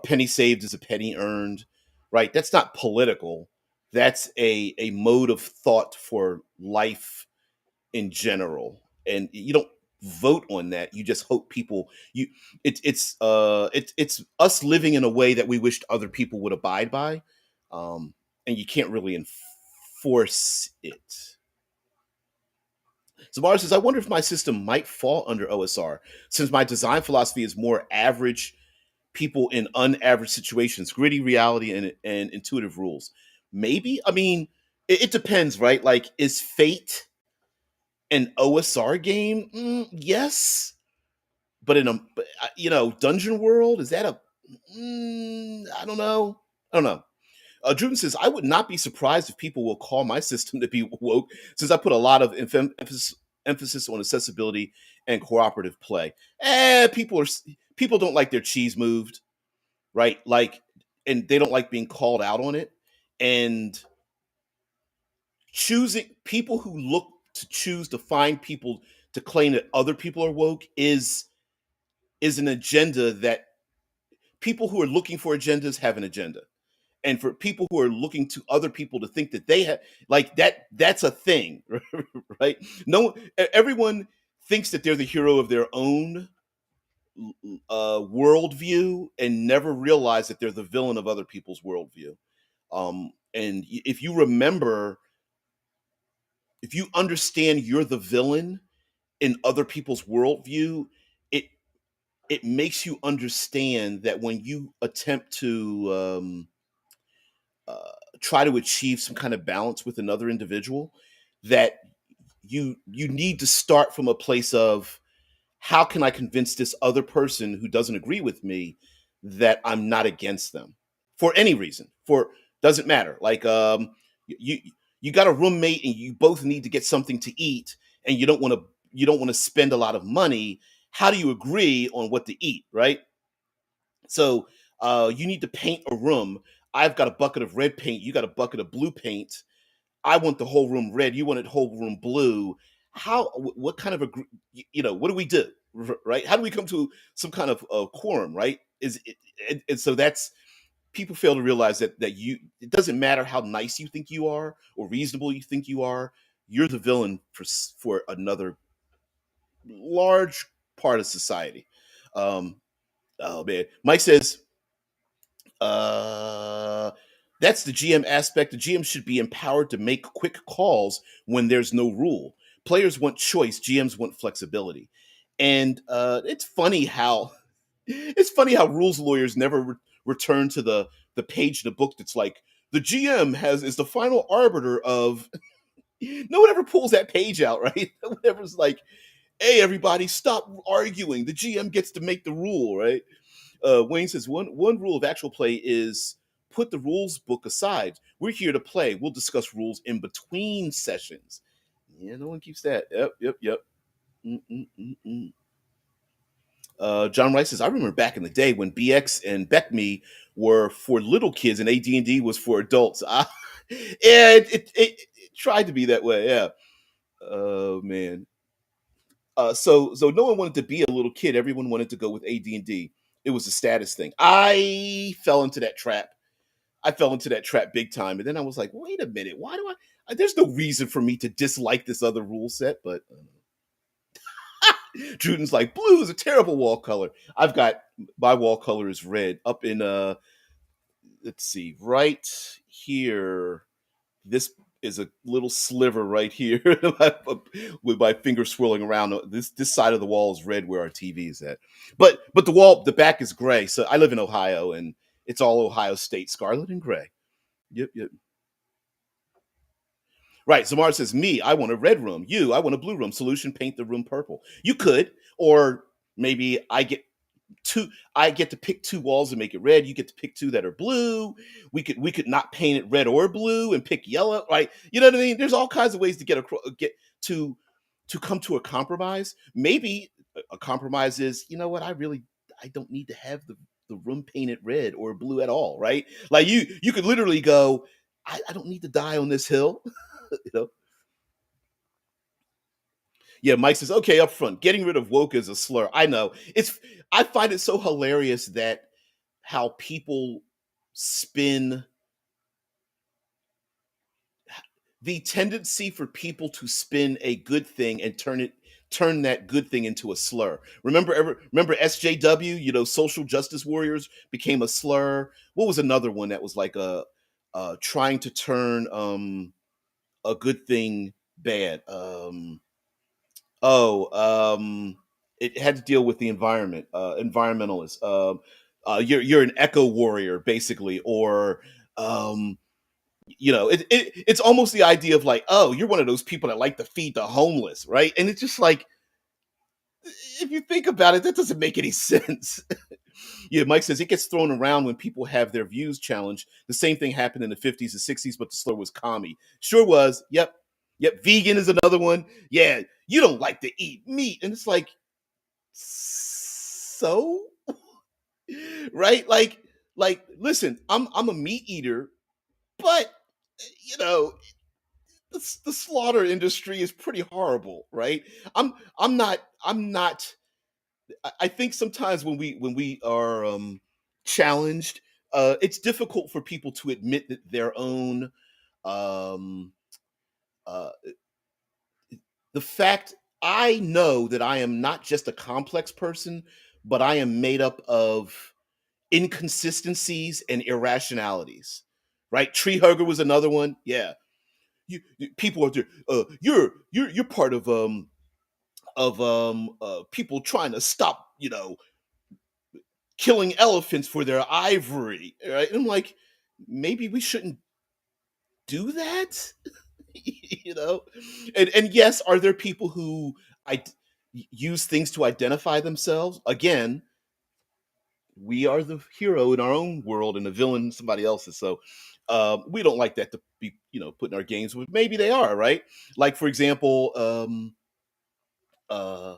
S1: Penny saved is a penny earned. Right? That's not political. That's a mode of thought for life in general, and you don't vote on that. You just hope people you it's us living in a way that we wished other people would abide by, um, and you can't really enforce it. Zamar says, I wonder if my system might fall under OSR since my design philosophy is more average people in unaverage situations, gritty reality and intuitive rules. Maybe. I mean, it depends, right? Like, is Fate an OSR game? Yes. But Dungeon World, is that a I don't know. I don't know. Druden says, I would not be surprised if people will call my system to be woke, since I put a lot of emphasis on accessibility and cooperative play. People don't like their cheese moved, right? Like, and they don't like being called out on it. And choosing people who look to choose to find people to claim that other people are woke is an agenda that people who are looking for agendas have an agenda, and for people who are looking to other people to think that they have like that's a thing. Right? Everyone thinks that they're the hero of their own worldview and never realize that they're the villain of other people's worldview. And if you remember, if you understand you're the villain in other people's worldview, it it makes you understand that when you attempt to uh, try to achieve some kind of balance with another individual, that you need to start from a place of, how can I convince this other person who doesn't agree with me that I'm not against them for any reason? For doesn't matter. Like you you got a roommate and you both need to get something to eat, and you don't want to spend a lot of money. How do you agree on what to eat, right? So you need to paint a room. I've got a bucket of red paint. You got a bucket of blue paint. I want the whole room red. You want the whole room blue. What kind of a, what do we do? Right? How do we come to some kind of quorum? Right? And so that's, people fail to realize that it doesn't matter how nice you think you are or reasonable you think you are. You're the villain for another large part of society. Um, oh man, Mike says, uh, that's the GM aspect. The GM should be empowered to make quick calls when there's no rule. Players want choice, GMs want flexibility. And it's funny how rules lawyers never return to the page in the book that's like, the GM has is the final arbiter of. No one ever pulls that page out, right? No one ever's like, hey, everybody, stop arguing. The GM gets to make the rule, right? Wayne says, one rule of actual play is put the rules book aside. We're here to play. We'll discuss rules in between sessions. Yeah, no one keeps that. Yep. Mm-mm-mm-mm. John Rice says, I remember back in the day when BX and Beck Me were for little kids and AD&D was for adults. Yeah, it tried to be that way. Yeah. Oh man. So no one wanted to be a little kid. Everyone wanted to go with AD&D. It was a status thing. I fell into that trap. I fell into that trap big time, and then I was like, wait a minute, why do there's no reason for me to dislike this other rule set, but Juden's like, blue is a terrible wall color. I've got, my wall color is red up in let's see, right here. This is a little sliver right here with my finger swirling around. This side of the wall is red where our TV is at. But the back is gray. So I live in Ohio, and it's all Ohio State, scarlet and gray. Yep. Right. Zamar says, me, I want a red room. You, I want a blue room. Solution, paint the room purple. You could, or maybe two I get to pick two walls and make it red. You get to pick two that are blue. We could not paint it red or blue and pick yellow, right? You know what I mean? There's all kinds of ways to get to come to a compromise. Maybe a compromise is, you know what, I don't need to have the room painted red or blue at all, right? Like you could literally go, I don't need to die on this hill. you know Yeah, Mike says, okay, up front, getting rid of woke is a slur. I know. I find it so hilarious that how people spin the tendency for people to spin a good thing and turn that good thing into a slur. Remember SJW, social justice warriors became a slur. What was another one that was like a trying to turn a good thing bad? Oh, it had to deal with the environment, environmentalists. You're an eco warrior, basically, or um, it's almost the idea of like, oh, you're one of those people that like to feed the homeless, right? And it's just like, if you think about it, that doesn't make any sense. Yeah, Mike says it gets thrown around when people have their views challenged. The same thing happened in the 50s and 60s, but the slur was commie. Sure was. Yep. Yep. Vegan is another one. Yeah, you don't like to eat meat. And it's like, so? Right? Listen, I'm a meat eater, but you know, the slaughter industry is pretty horrible, right? I'm not I think sometimes when we are challenged, it's difficult for people to admit that their own um, uh, the fact I know that I am not just a complex person, but I am made up of inconsistencies and irrationalities. Right? Tree hugger was another one. Yeah, people are there. You're part of people trying to stop killing elephants for their ivory, right? And I'm like, maybe we shouldn't do that, you know? And yes, are there people who I use things to identify themselves? Again, we are the hero in our own world and the villain somebody else's. So we don't like that to be, put in our games. But maybe they are, right? Like for example, uh,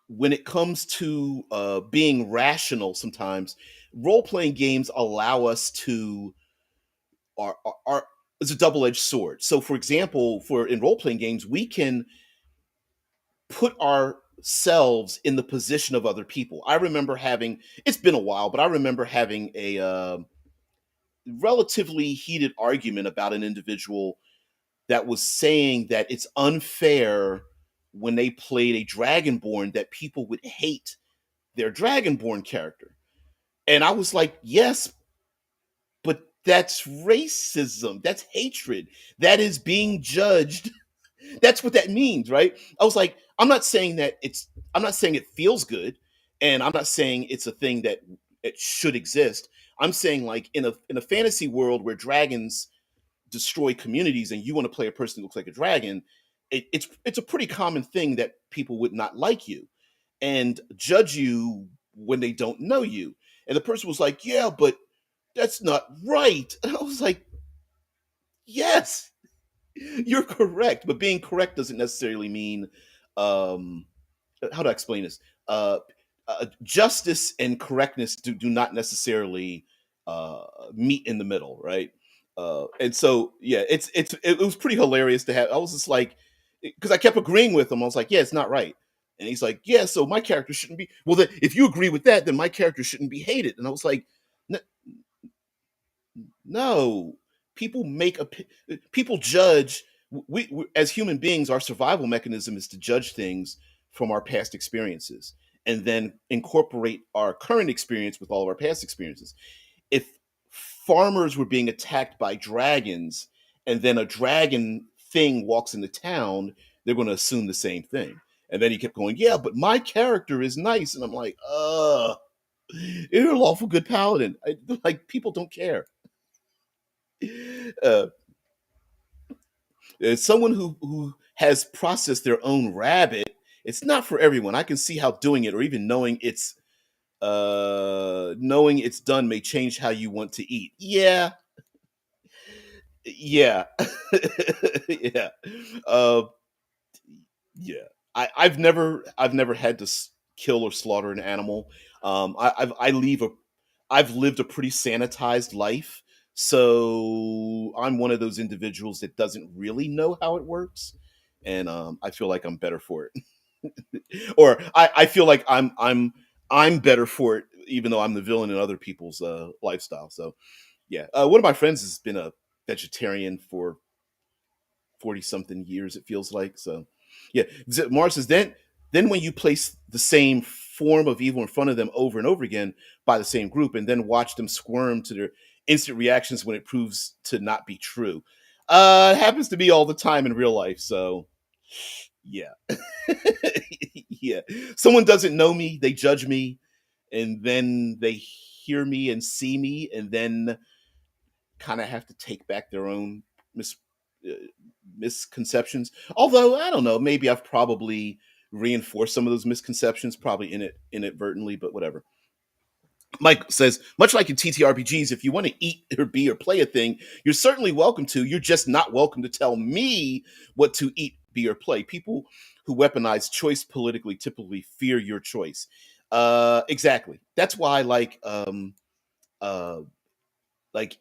S1: when it comes to being rational, sometimes role playing games allow us to are it's a double edged sword. So, for example, for in role playing games, we can put ourselves in the position of other people. I remember having it's been a while, but I remember having a relatively heated argument about an individual that was saying that it's unfair when they played a dragonborn that people would hate their dragonborn character. And I was like, yes, but that's racism. That's hatred. That is being judged. That's what that means, right? I was like, I'm not saying it feels good, and I'm not saying it's a thing that it should exist. I'm saying like in a fantasy world where dragons destroy communities and you want to play a person who looks like a dragon, it's a pretty common thing that people would not like you and judge you when they don't know you. And the person was like, yeah, but that's not right. And I was like, yes, you're correct. But being correct doesn't necessarily mean, um, how do I explain this? Justice and correctness do not necessarily uh, meet in the middle, right? And so, yeah, it was pretty hilarious to have. I was just like, because I kept agreeing with him. I was like, yeah, it's not right. And he's like, yeah, so my character shouldn't be. Well, then, if you agree with that, then my character shouldn't be hated. And I was like, no, people people judge. We as human beings, our survival mechanism is to judge things from our past experiences and then incorporate our current experience with all of our past experiences. If farmers were being attacked by dragons and then a dragon thing walks into town, they're going to assume the same thing. And then he kept going, yeah, but my character is nice. And I'm like, you're a lawful good paladin. Like, people don't care. Uh, as someone who has processed their own rabbit, it's not for everyone. I can see how doing it or even knowing it's done may change how you want to eat. Yeah, yeah, yeah, uh, yeah. I've never had to kill or slaughter an animal. I've lived a pretty sanitized life, so I'm one of those individuals that doesn't really know how it works, and I feel like I'm better for it, or I feel like I'm better for it, even though I'm the villain in other people's lifestyle. So yeah, one of my friends has been a vegetarian for 40 something years, it feels like. So yeah, Mars says then when you place the same form of evil in front of them over and over again by the same group and then watch them squirm to their instant reactions when it proves to not be true. It happens to me all the time in real life. So yeah. Yeah, someone doesn't know me, they judge me, and then they hear me and see me and then kind of have to take back their own uh, misconceptions. Although I don't know, maybe I've probably reinforce some of those misconceptions, probably inadvertently, but whatever. Mike says, much like in TTRPGs, if you want to eat or be or play a thing, you're certainly welcome to. You're just not welcome to tell me what to eat, be, or play. People who weaponize choice politically typically fear your choice. Exactly. That's why, uh,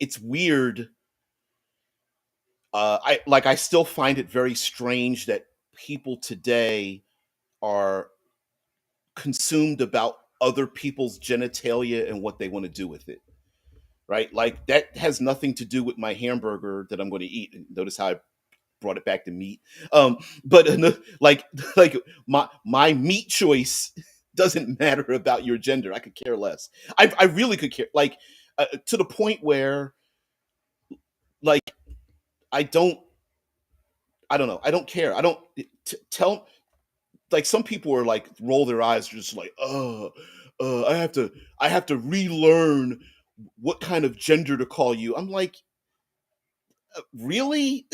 S1: it's weird. I still find it very strange that people today are consumed about other people's genitalia and what they want to do with it, right? Like that has nothing to do with my hamburger that I'm going to eat. And notice how I brought it back to meat. But like like my meat choice doesn't matter about your gender. I could care less. I really could care, to the point where, like, I don't I don't know. I don't care. I don't tell, like, some people are like roll their eyes just like, I have to relearn what kind of gender to call you. I'm like, really?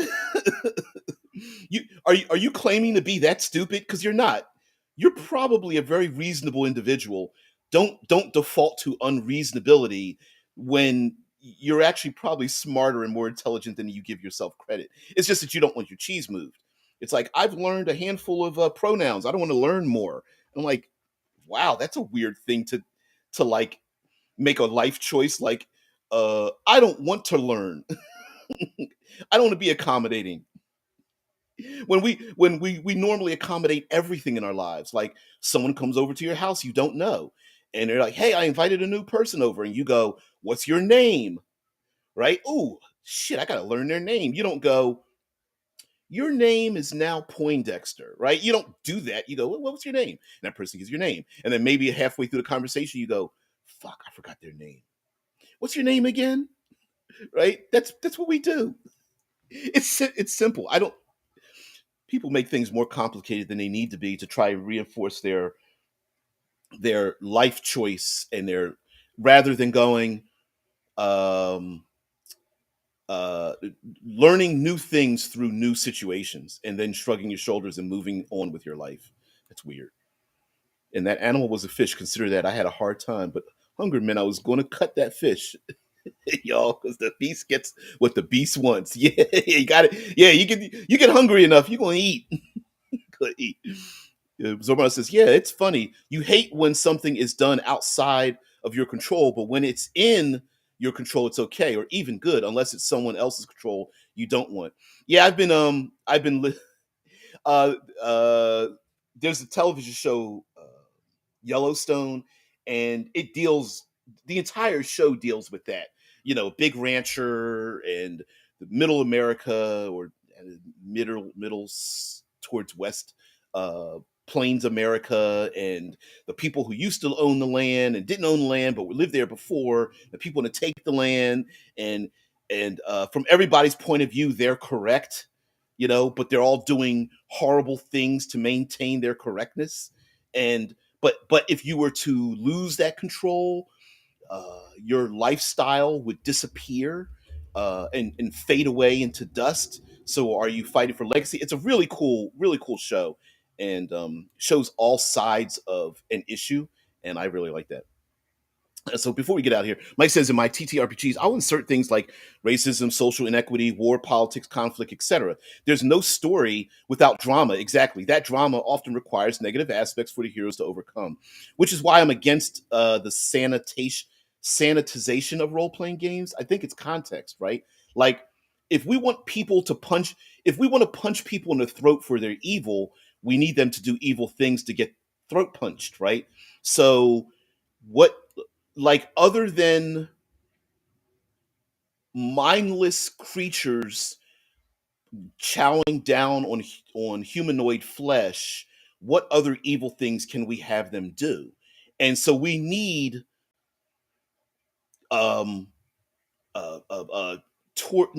S1: Are you claiming to be that stupid? Because you're not. You're probably a very reasonable individual. Don't default to unreasonability when you're actually probably smarter and more intelligent than you give yourself credit. It's just that you don't want your cheese moved. It's like, I've learned a handful of pronouns. I don't want to learn more. I'm like, wow, that's a weird thing to like make a life choice. Like, I don't want to learn. I don't want to be accommodating. When we normally accommodate everything in our lives, like someone comes over to your house you don't know, and they're like, hey, I invited a new person over, and you go, what's your name? Right? Ooh, shit, I gotta learn their name. You don't go, your name is now Poindexter, right? You don't do that. You go, what's your name? And that person gives your name, and then maybe halfway through the conversation you go, fuck, I forgot their name. What's your name again? Right? That's what we do. It's simple. I don't People make things more complicated than they need to be to try and reinforce their life choice, and their, rather than going, um uh learning new things through new situations and then shrugging your shoulders and moving on with your life. That's weird. And that animal was a fish. Consider that. I had a hard time, but hunger meant I was going to cut that fish. Y'all, because the beast gets what the beast wants. Yeah, you got it. Yeah, you get hungry enough, you're gonna eat. Gonna eat. Zorban says, yeah, it's funny. You hate when something is done outside of your control, but when it's in your control, it's okay or even good, unless it's someone else's control you don't want. Yeah, uh, uh, there's a television show, Yellowstone, and the entire show deals with that. Big rancher and the middle America, or towards west, uh, plains America, and the people who used to own the land and didn't own the land but lived there before, the people to take the land, and from everybody's point of view, they're correct, but they're all doing horrible things to maintain their correctness. And but if you were to lose that control, your lifestyle would disappear, and fade away into dust. So are you fighting for legacy? It's a really cool show, and shows all sides of an issue, and I really like that. So before we get out of here, Mike says, in my TTRPGs, I'll insert things like racism, social inequity, war, politics, conflict, etc. There's no story without drama. Exactly. That drama often requires negative aspects for the heroes to overcome, which is why I'm against the sanitization of role-playing games. I think it's context, right? Like, if we want to punch people in the throat for their evil, we need them to do evil things to get throat punched, right? So what like, other than mindless creatures chowing down on humanoid flesh, what other evil things can we have them do? And so we need, um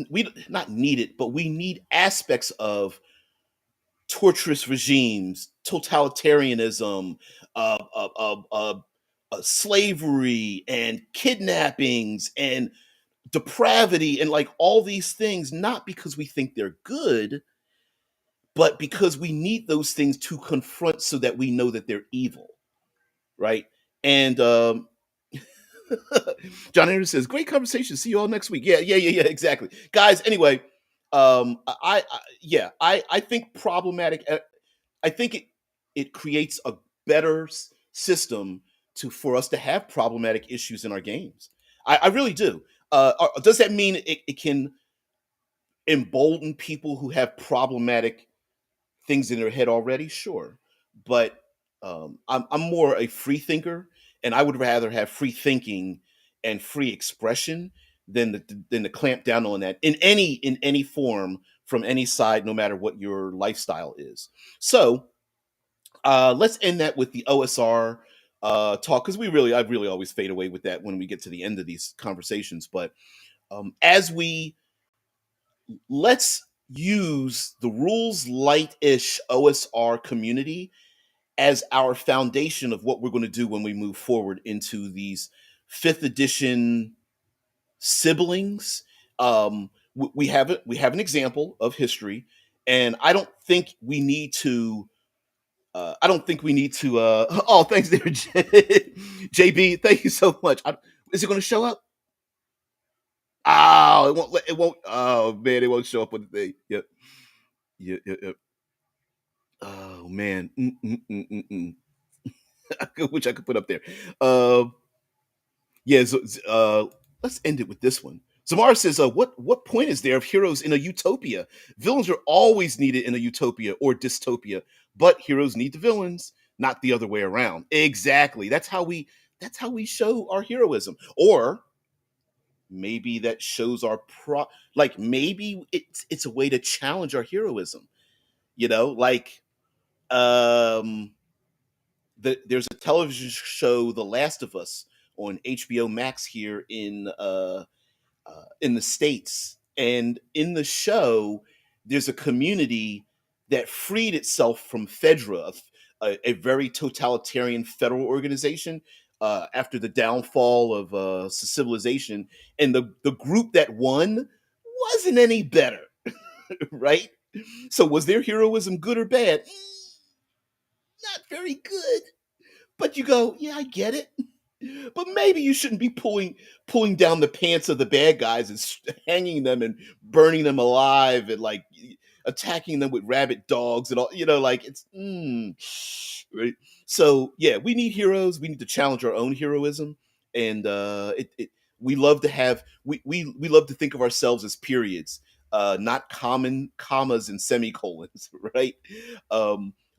S1: we not need it, but we need aspects of torturous regimes, totalitarianism, slavery, and kidnappings, and depravity, and like all these things, not because we think they're good, but because we need those things to confront so that we know that they're evil, right? And John Anderson says, "Great conversation. See you all next week." Yeah, yeah, yeah, yeah. Exactly, guys. Anyway, yeah, I think problematic. I think it creates a better system to for us to have problematic issues in our games. I really do. Does that mean it can embolden people who have problematic things in their head already? Sure, but I'm more a free thinker, and I would rather have free thinking and free expression than to clamp down on that in any form from any side, no matter what your lifestyle is. So let's end that with the OSR talk, because I really always fade away with that when we get to the end of these conversations. But as we let's use the rules light-ish OSR community as our foundation of what we're going to do when we move forward into these fifth edition siblings. We have an example of history, and I don't think we need to. I don't think we need to. Oh, thanks, there, JB. Thank you so much. Is it going to show up? Oh, it won't. It won't. Oh man, it won't show up on the thing. Yep. Yep. Yep. Yep. Oh man. Which I could put up there. Uh, yeah. Let's end it with this one. Zamar says, what point is there of heroes in a utopia? Villains are always needed in a utopia or dystopia, but heroes need the villains, not the other way around." Exactly. That's how we show our heroism. Or maybe that shows our like maybe it's a way to challenge our heroism. Like um there's a television show, The Last of Us, on HBO Max here in the states, and in the show, there's a community that freed itself from Fedra, a very totalitarian federal organization, after the downfall of civilization, and the group that won wasn't any better, right? So was their heroism good or bad? Not very good. But you go, yeah, I get it. But maybe you shouldn't be pulling down the pants of the bad guys and hanging them and burning them alive and like attacking them with rabid dogs and all. Like it's right. So yeah, we need heroes. We need to challenge our own heroism, and we love to have we love to think of ourselves as periods, not common commas and semicolons, right?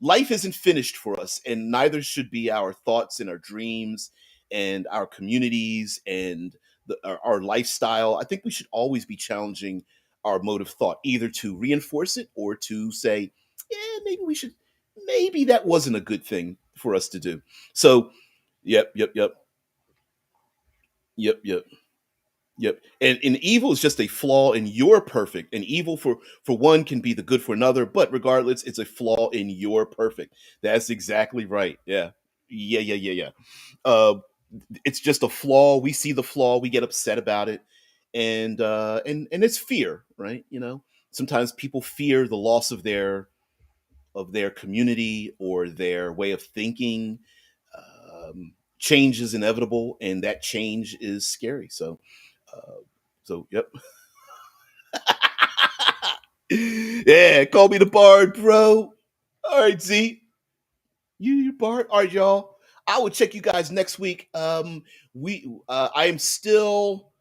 S1: Life isn't finished for us, and neither should be our thoughts and our dreams and our communities and our lifestyle. I think we should always be challenging our mode of thought, either to reinforce it or to say, yeah, maybe that wasn't a good thing for us to do. So, yep, yep, yep, yep, yep. Yep. And evil is just a flaw in your perfect. And evil for one can be the good for another, but regardless, it's a flaw in your perfect. That's exactly right. Yeah. Yeah, yeah, yeah, yeah. Uh, it's just a flaw. We see the flaw, we get upset about it. And it's fear, right? Sometimes people fear the loss of their community or their way of thinking. Change is inevitable, and that change is scary. Uh, yep. Yeah, call me the Bard, bro. All right, Z, you Bard. All right, y'all. I will check you guys next week. I am still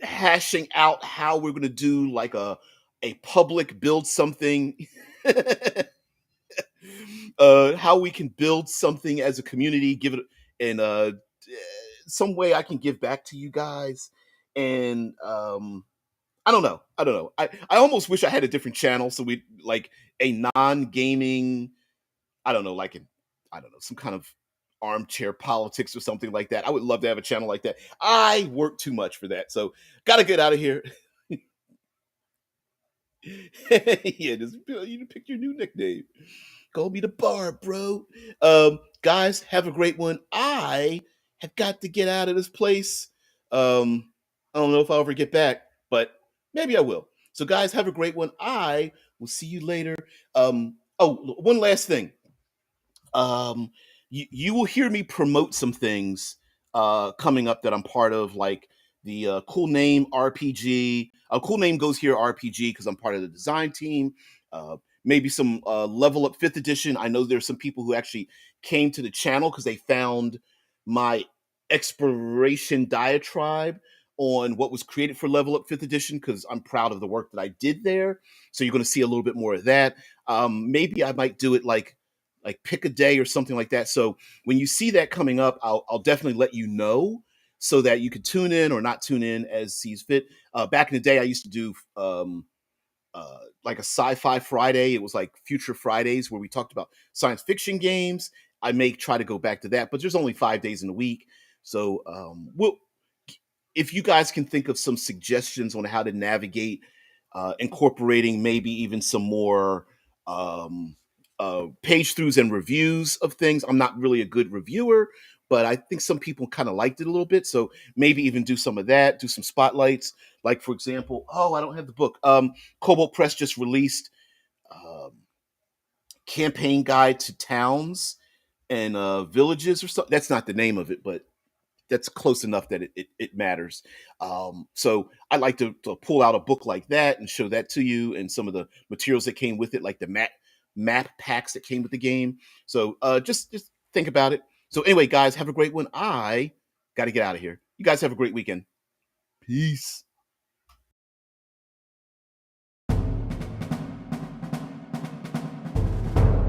S1: hashing out how we're gonna do like a public build something. How we can build something as a community, give it and some way I can give back to you guys. And I don't know. I don't know. I almost wish I had a different channel so we like a non-gaming, I don't know, like I don't know, some kind of armchair politics or something like that. I would love to have a channel like that. I work too much for that. So gotta get out of here. Yeah, just you pick your new nickname. Call me the bar, bro. Guys, have a great one. I have got to get out of this place. I don't know if I'll ever get back, but maybe I will. So, guys, have a great one. I will see you later. One last thing. You will hear me promote some things coming up that I'm part of, like the Cool Name RPG. Cool Name Goes Here RPG because I'm part of the design team. Maybe some Level Up 5th edition. I know there's some people who actually came to the channel because they found my exploration diatribe on what was created for Level Up 5th edition, because I'm proud of the work that I did there. So you're going to see a little bit more of that. Maybe I might do it like pick a day or something like that. So when you see that coming up, I'll definitely let you know so that you could tune in or not tune in as sees fit. Back in the day, I used to do like a sci-fi Friday. It was like Future Fridays where we talked about science fiction games. I may try to go back to that, but there's only 5 days in a week. So if you guys can think of some suggestions on how to navigate incorporating maybe even some more page throughs and reviews of things. I'm not really a good reviewer, but I think some people kind of liked it a little bit. So maybe even do some of that, do some spotlights. Like, for example, I don't have the book. Cobalt Press just released um, Campaign Guide to Towns and Villages or something. That's not the name of it, but that's close enough that it matters. So I like to pull out a book like that and show that to you, and some of the materials that came with it, like the map packs that came with the game. So just think about it. So anyway, guys, have a great one. I got to get out of here. You guys have a great weekend. Peace.